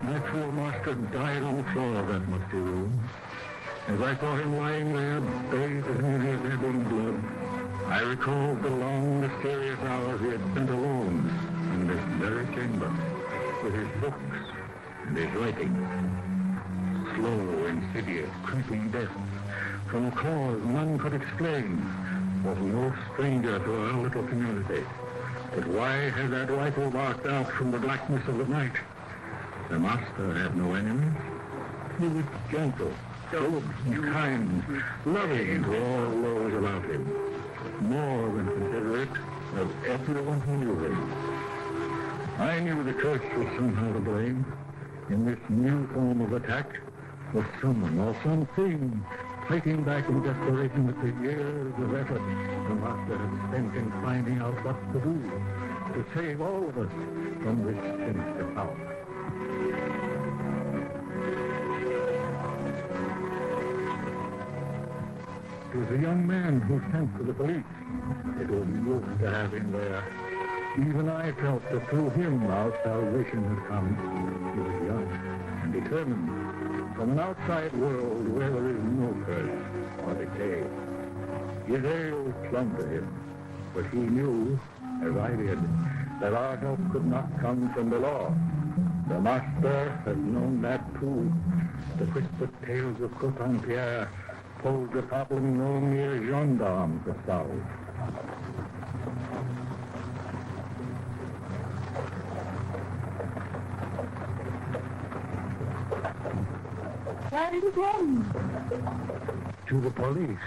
My poor master died on the floor of that musty room. As I saw him lying there, bathed in his ebbing blood, I recalled the long, mysterious hours he had spent alone in this very chamber, with his books and his writing. Slow, insidious, creeping death, from a cause none could explain, was no stranger to our little community. But why had that rifle barked out from the blackness of the night? The master had no enemies. He was gentle, good, kind, loving to all those about him, more than considerate of everyone who knew him. I knew the church was somehow to blame. In this new form of attack was someone or something fighting back in desperation at the years of effort the master had spent in finding out what to do to save all of us from this sinister power. It was a young man who sent for the police. It was good to have him there. Even I felt that through him our salvation had come. He was young and determined, from an outside world where there is no curse or decay. His ale clung to him, but he knew, as I did, that our help could not come from the law. The master had known that too. The whispered tales of Coton-Pierre posed a problem no mere gendarme could solve. Where did he go? To the police.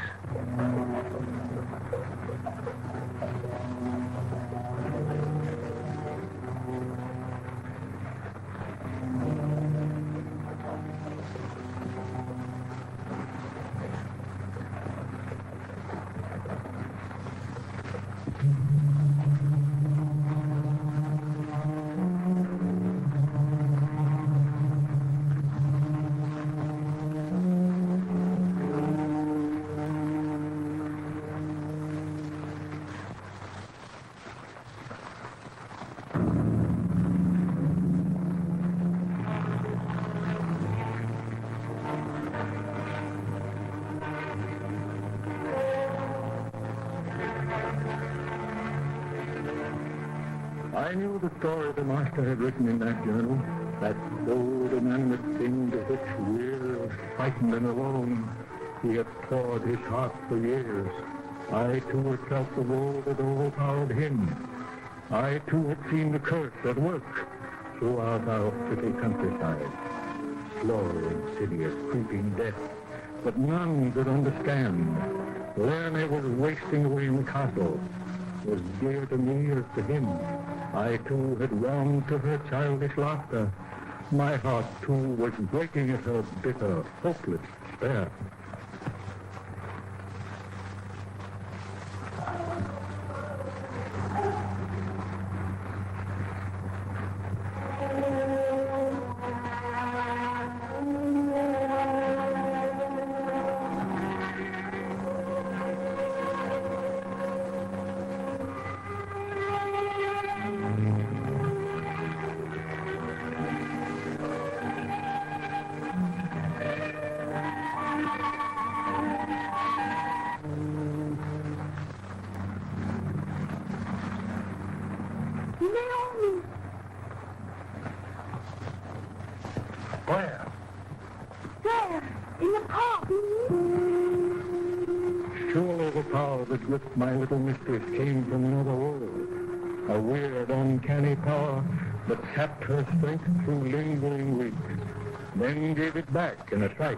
I knew the story the master had written in that journal, that bold, inanimate thing to which, weary, frightened, and alone, he had poured his heart for years. I, too, had felt the woe that overpowered him. I, too, had seen the curse at work throughout our pretty countryside. Slow, insidious, creeping death, but none could understand. Lerna was wasting away in the castle, was dear to me as to him. I, too, had warmed to her childish laughter. My heart, too, was breaking at her bitter, hopeless despair. Where? There, in the park. Surely the power that gripped my little mistress came from another world. A weird, uncanny power that sapped her strength through lingering weeks, then gave it back in a trice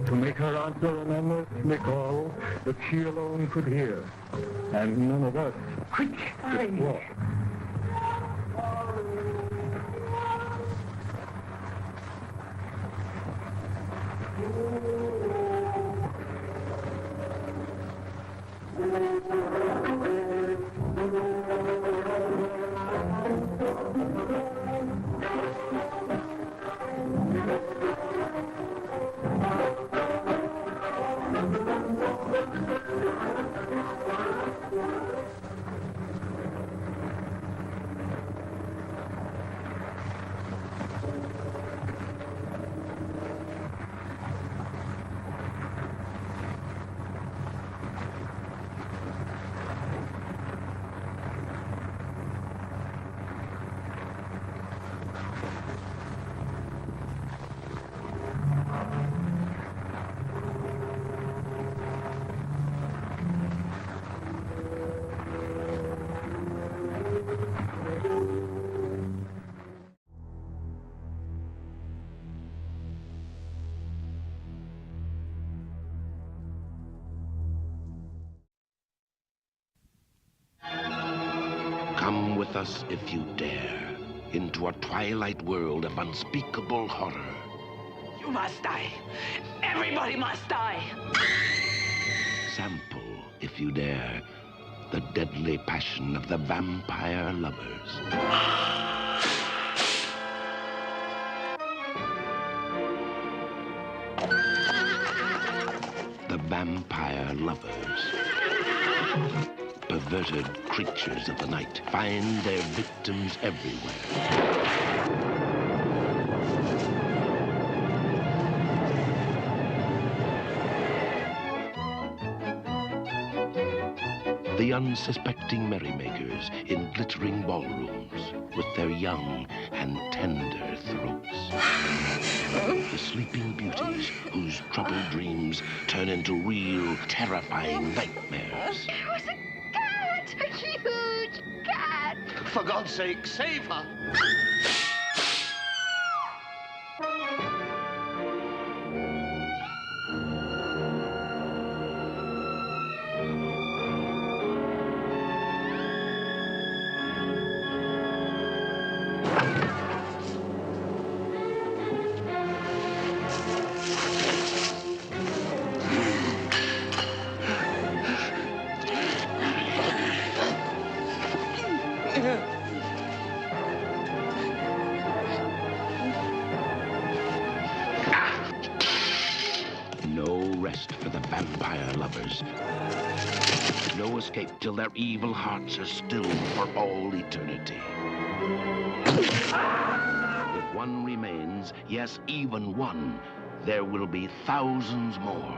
to make her answer an unearthly call that she alone could hear, and none of us could walk. with us if you dare, into a twilight world of unspeakable horror. You must die. Everybody must die. Sample, if you dare, the deadly passion of the vampire lovers. The vampire lovers. Perverted creatures of the night find their victims everywhere. The unsuspecting merrymakers in glittering ballrooms with their young and tender throats. The sleeping beauties whose troubled dreams turn into real, terrifying nightmares. It was a cat! A huge cat! For God's sake, save her! For the vampire lovers. No escape till their evil hearts are stilled for all eternity. If one remains, yes, even one, there will be thousands more.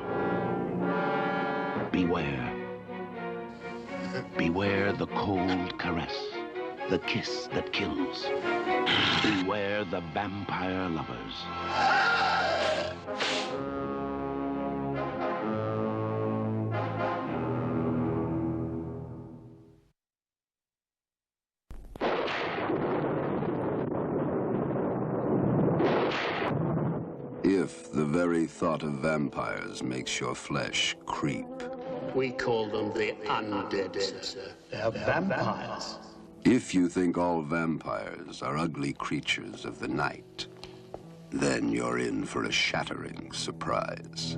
Beware. Beware the cold caress, the kiss that kills. Beware the vampire lovers. If the very thought of vampires makes your flesh creep. We call them the undead, sir. They're vampires. If you think all vampires are ugly creatures of the night, then you're in for a shattering surprise.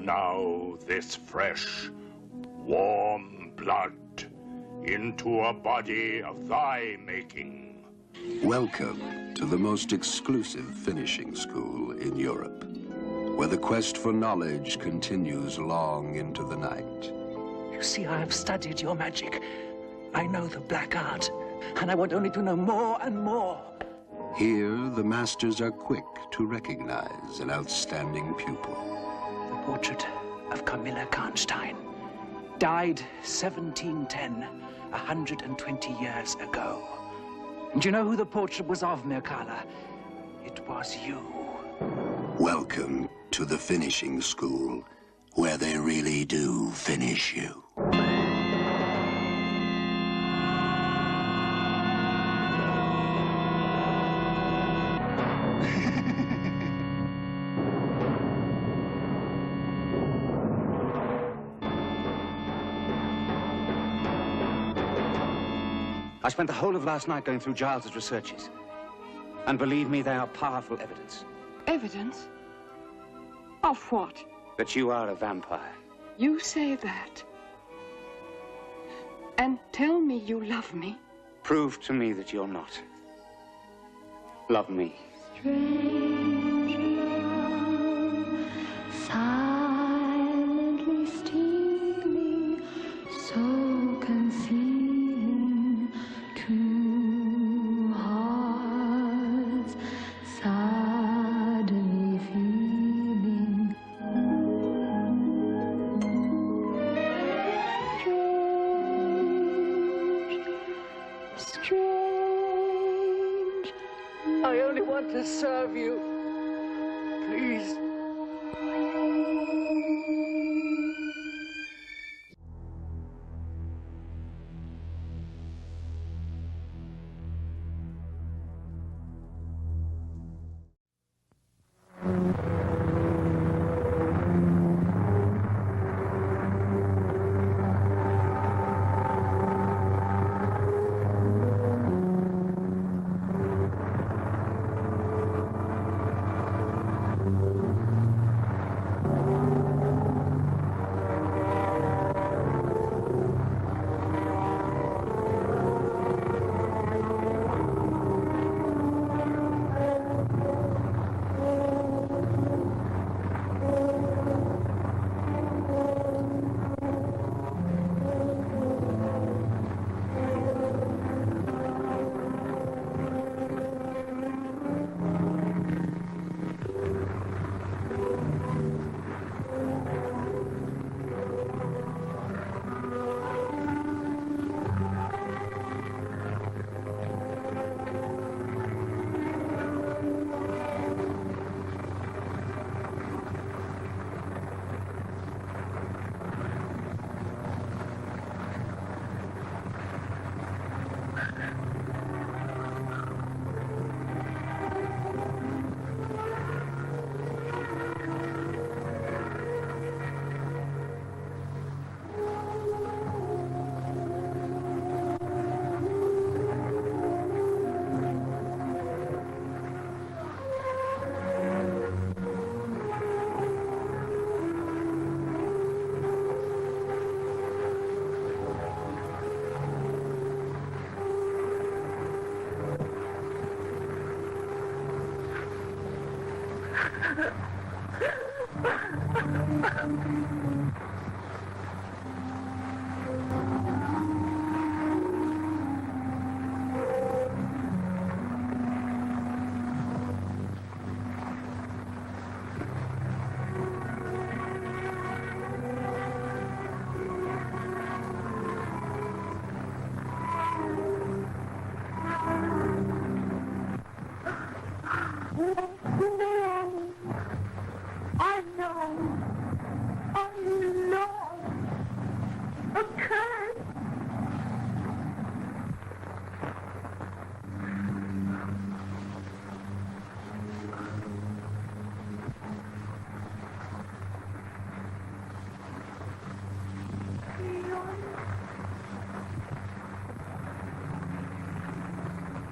Now this fresh, warm blood into a body of thy making. Welcome to the most exclusive finishing school in Europe, where the quest for knowledge continues long into the night. You see, I have studied your magic. I know the black art, and I want only to know more and more. Here, the masters are quick to recognize an outstanding pupil. The portrait of Camilla Karnstein. Died 1710, 120 years ago. And you know who the portrait was of, Mircalla? It was you. Welcome to the finishing school, where they really do finish you. I spent the whole of last night going through Giles's researches. And believe me, they are powerful evidence. Evidence? Of what? That you are a vampire. You say that. And tell me you love me. Prove to me that you're not. Love me. Silently stealing, so concealing, two hearts suddenly feeling. Strange. I only want to serve you. Please.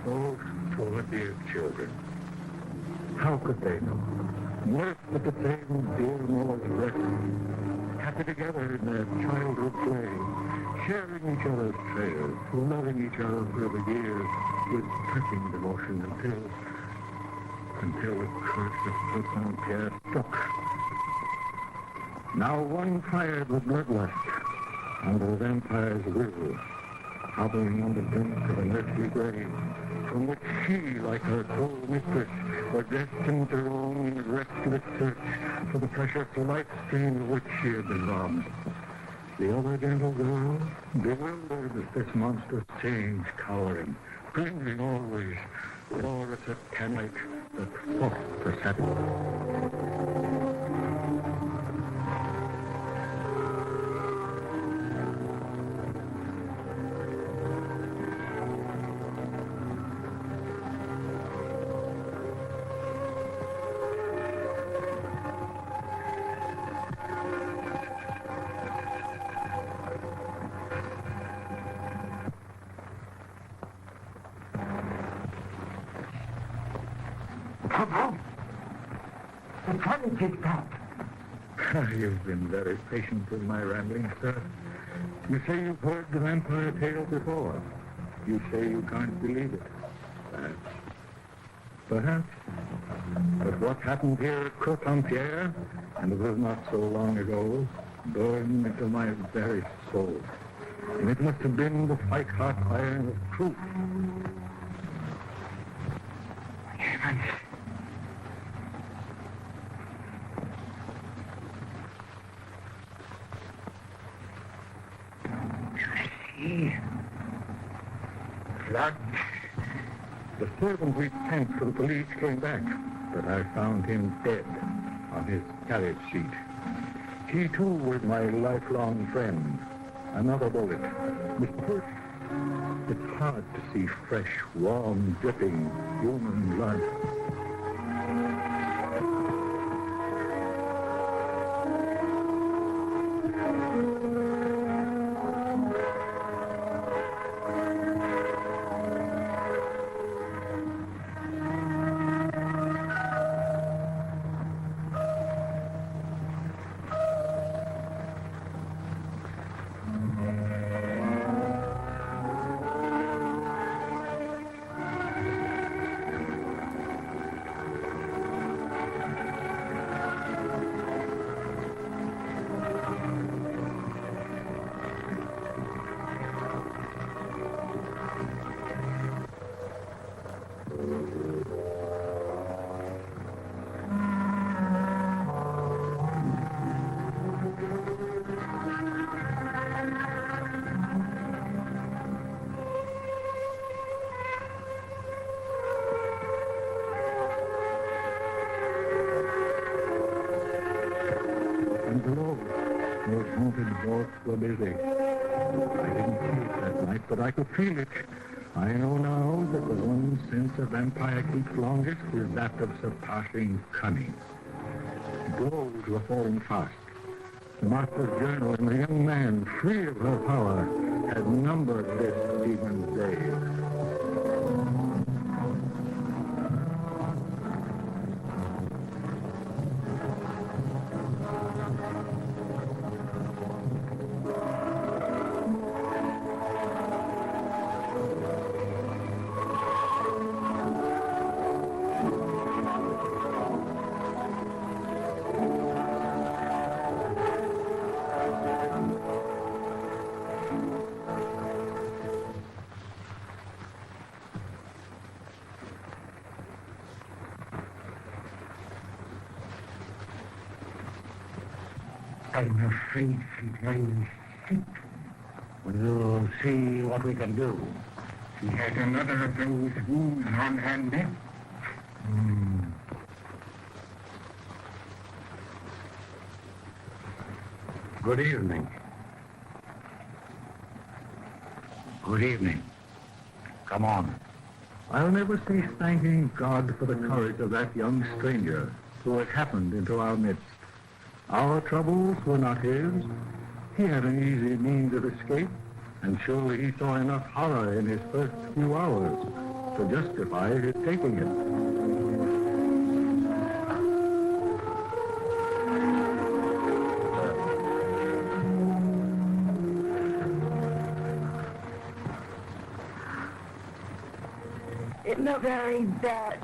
Those poor dear children. How could they know? Nursed at the same dear mother's breast, happy together in their childhood play, sharing each other's trails, loving each other through the years with touching devotion until the curse of Cousin Pierre struck. Now one fired with bloodlust under the vampire's will, hovering on the brink of an earthly grave, from which she, like her cold mistress, were destined to roam in restless search for the precious life stream of which she had been robbed. The other gentle girl, bewildered at this monstrous change, cowering, cringing always, or at the satanic that fought for Satan. Come on. The fun is back. You've been very patient with my ramblings, sir. You say you've heard the vampire tale before. You say you can't believe it. Perhaps. But what happened here at Cote-en-Pierre, and it was not so long ago, burned into my very soul. And it must have been the white-hot iron of truth. Heavens. Blood. The servant we sent for the police came back, but I found him dead on his carriage seat. He, too, was my lifelong friend. Another bullet. Mr. It's hard to see fresh, warm, dripping human blood. And below, those haunted vaults were busy. I didn't see it that night, but I could feel it. I know now that the one sense a vampire keeps longest is that of surpassing cunning. Blows were falling fast. The master's journal and the young man, free of her power, had numbered this demon's days. I'm afraid she plays sick. We'll see what we can do. She has another of those wounds on her neck. Good evening. Good evening. Come on. I'll never cease thanking God for the courage of that young stranger who had happened into our midst. Our troubles were not his. He had an easy means of escape, and surely he saw enough horror in his first few hours to justify his taking it. It's not very bad.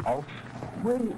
Halt. Wait.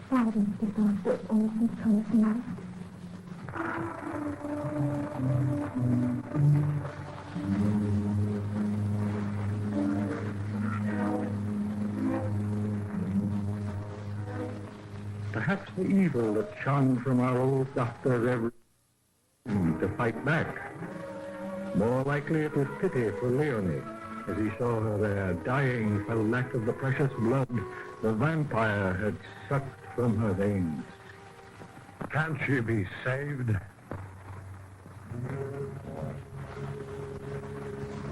Why didn't the doctor only come tonight? Perhaps the evil that shone from our old doctor's every to fight back. More likely it was pity for Leonie, as he saw her there dying for lack of the precious blood the vampire had sucked from her veins. Can't she be saved?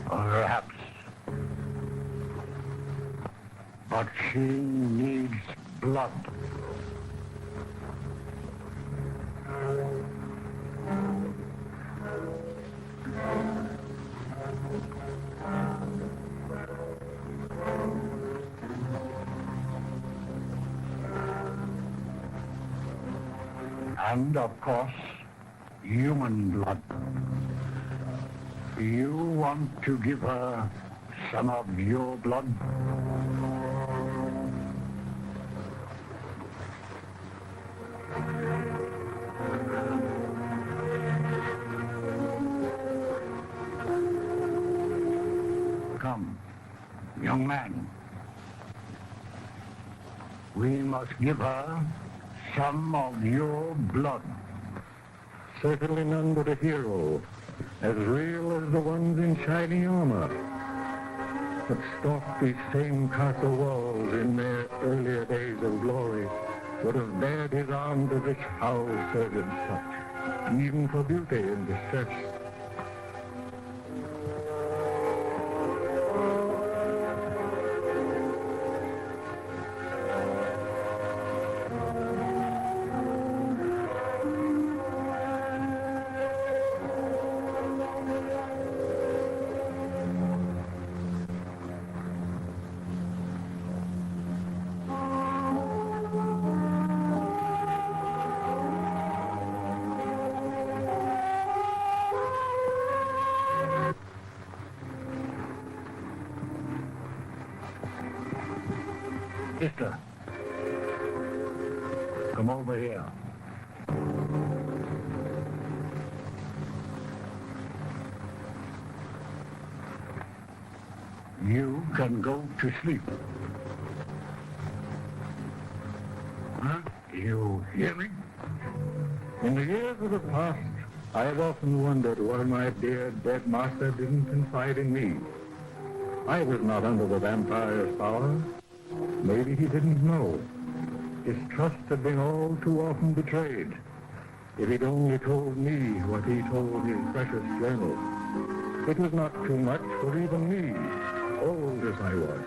Perhaps. But she needs blood. And, of course, human blood. You want to give her some of your blood? Come, young man. We must give her some of your blood. Certainly none but a hero, as real as the ones in shiny armor, that stalked these same castle walls in their earlier days of glory, would have bared his arm to this foul-surged such, even for beauty in distress. Sister, come over here. You can go to sleep. Huh? You hear me? In the years that have passed, I have often wondered why my dear dead master didn't confide in me. I was not under the vampire's power. Maybe he didn't know. His trust had been all too often betrayed. If he'd only told me what he told his precious journal. It was not too much for even me, old as I was,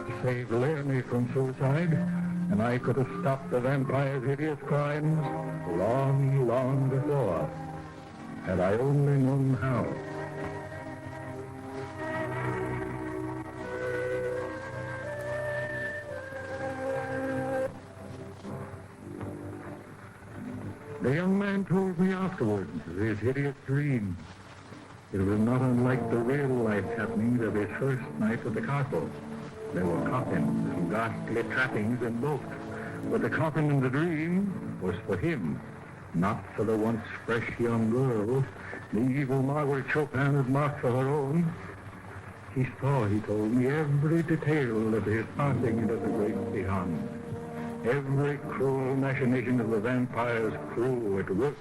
to save Leonie from suicide, and I could have stopped the vampire's hideous crimes long, long before. had I only known how. The young man told me afterwards of his hideous dream. It was not unlike the real-life happenings of his first night at the castle. There were coffins and ghastly trappings in both, but the coffin in the dream was for him, not for the once fresh young girl the evil Margaret Chopin had marked for her own. He saw, he told me, every detail of his passing into the great beyond. Every cruel machination of the vampire's crew at work.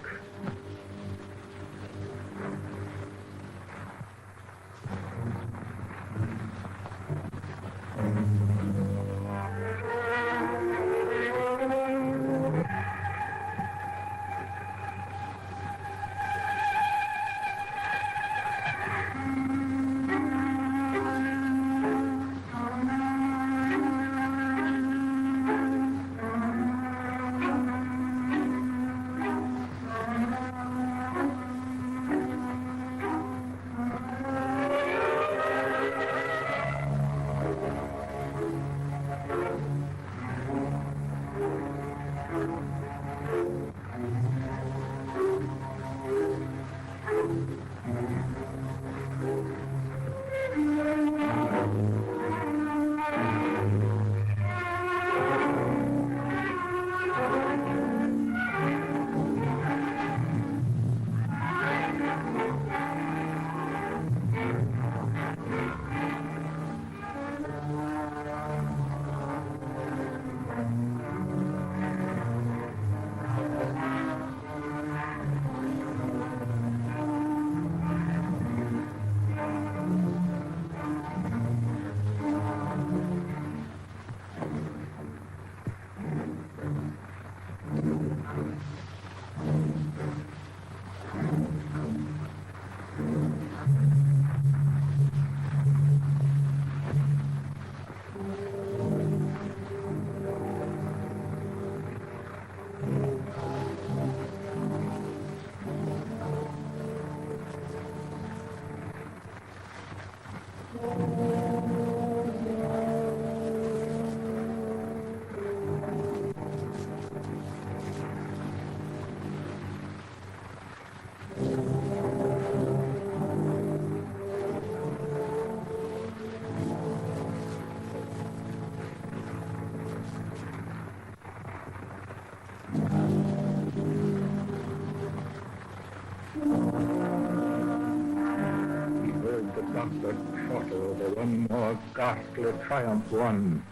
The one more ghastly triumph won.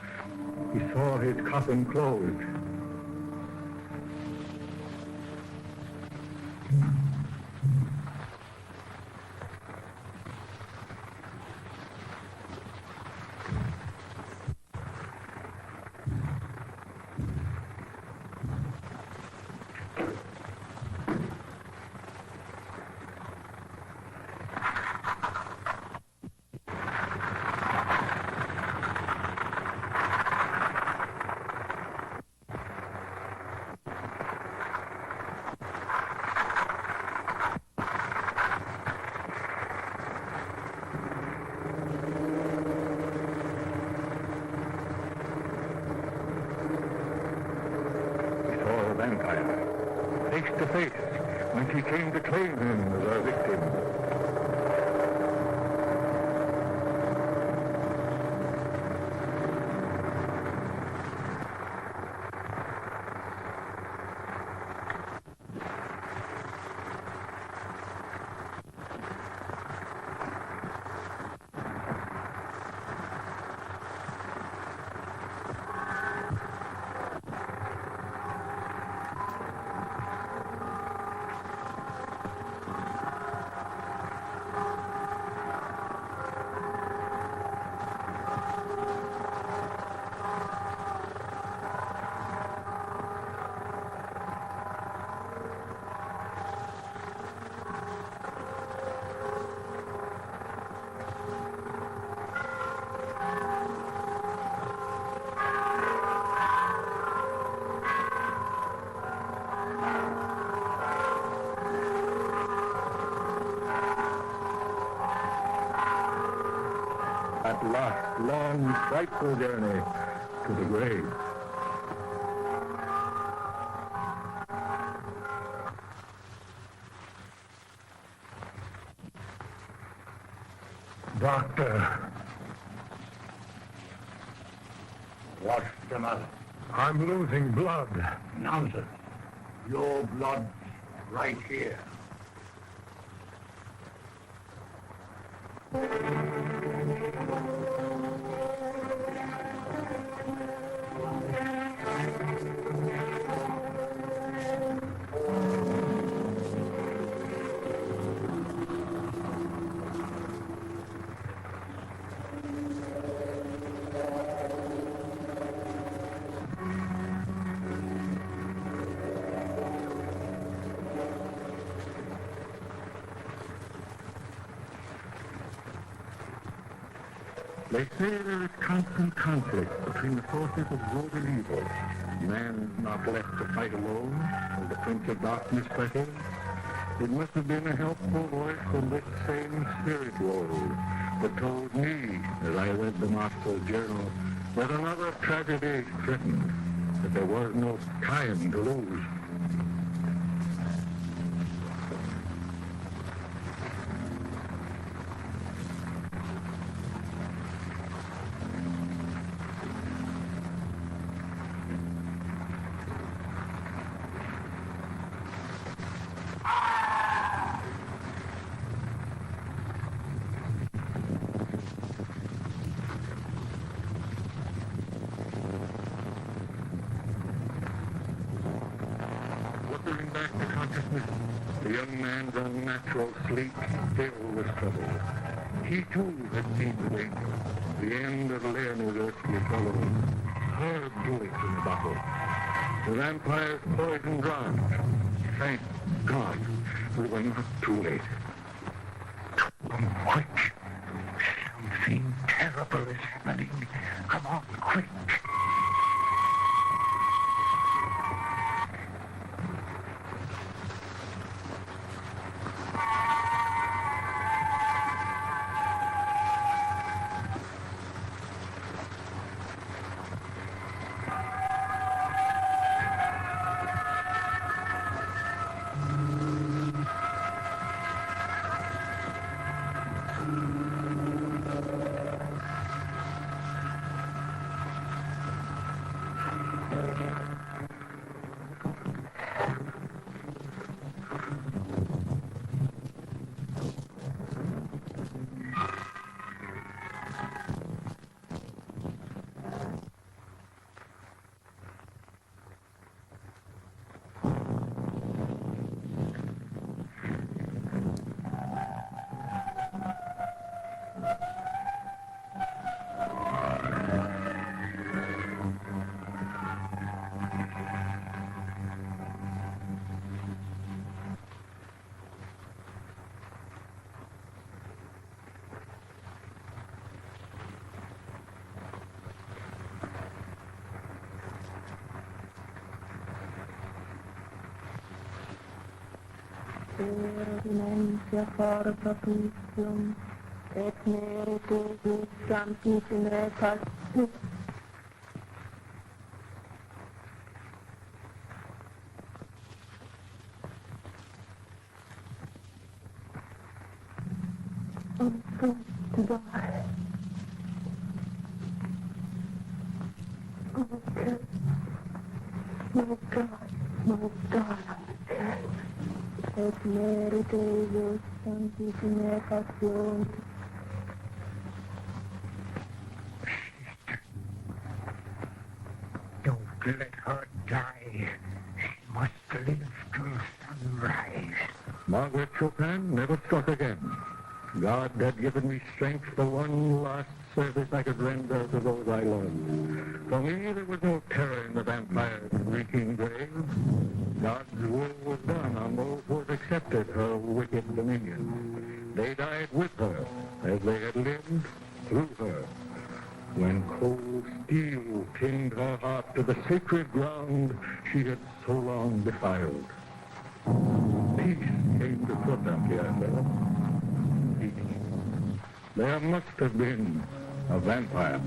He saw his coffin closed. Vampire, face to face, when she came to claim him as her victim. long, frightful journey to the grave. Doctor. What's the matter? I'm losing blood. Nonsense. Your blood's right here. They say there is constant conflict between the forces of good and evil. Man is not left to fight alone, as the Prince of Darkness threatens. It must have been a helpful voice from this same spirit world that told me, as I read the Master's journal, that another tragedy threatened, that there was no time to lose. Flickering back to consciousness, the young man's unnatural sleep filled with trouble. He too had seen the danger, the end of Leonard's earthly following, heard bullets in the bottle, the vampire's poison draught. Thank God, we were not too late. Come quick. Something terrible is happening. Come on, quick. Ordinentia corporum et meritus sanctissime pastis. I'm going to die. Okay. My God, my God, et meritus sanctissime pastis. Don't let her die. She must live till sunrise. Margaret Chopin never struck again. God had given me strength for one last service I could render to those I loved. For me, there was no terror in the vampire's reeking grave. God's will was done on those who had accepted her wicked dominion. They died with her, as they had lived through her. When cold steel pinned her heart to the sacred ground she had so long defiled. Peace came to Philadelphia. There must have been a vampire.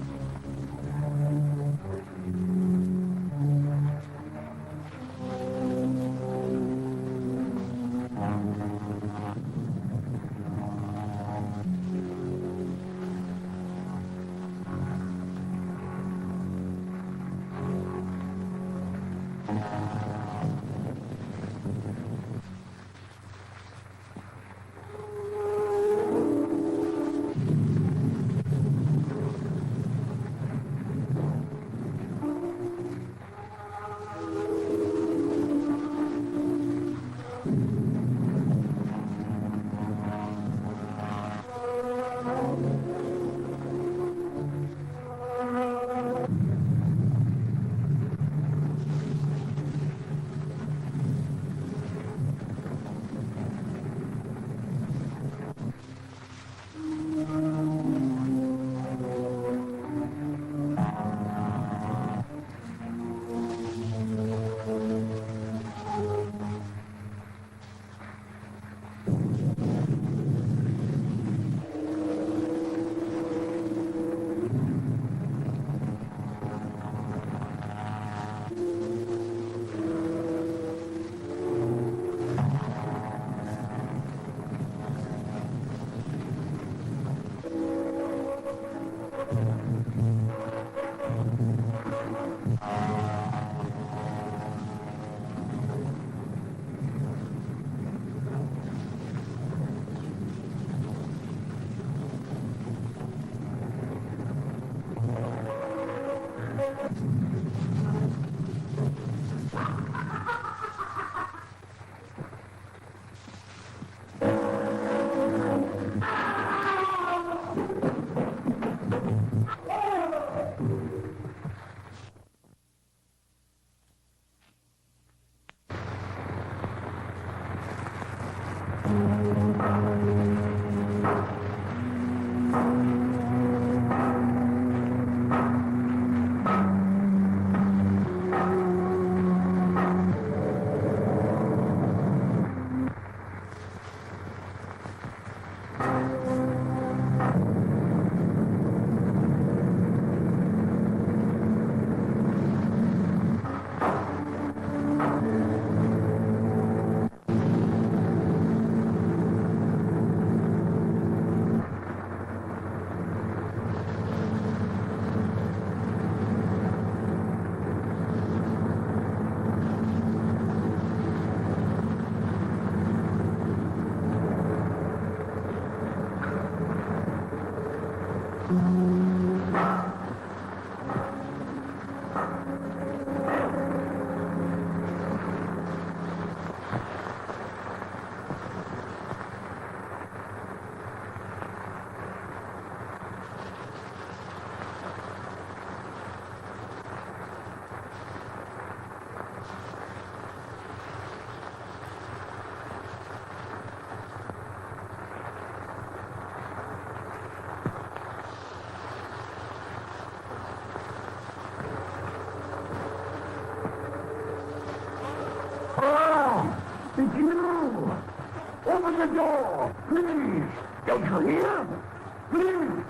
It's you! Open the door! Please! Don't you hear? Please!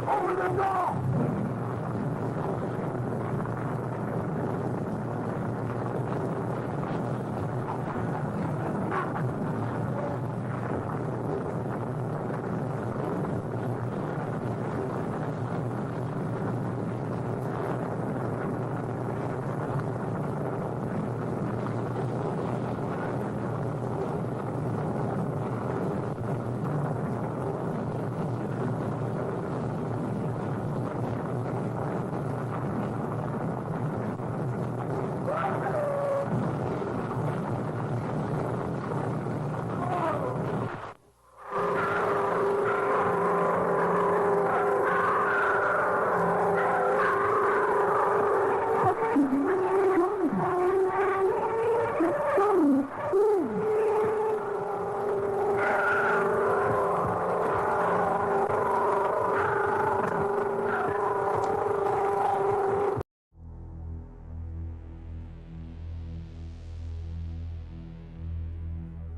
Open the door!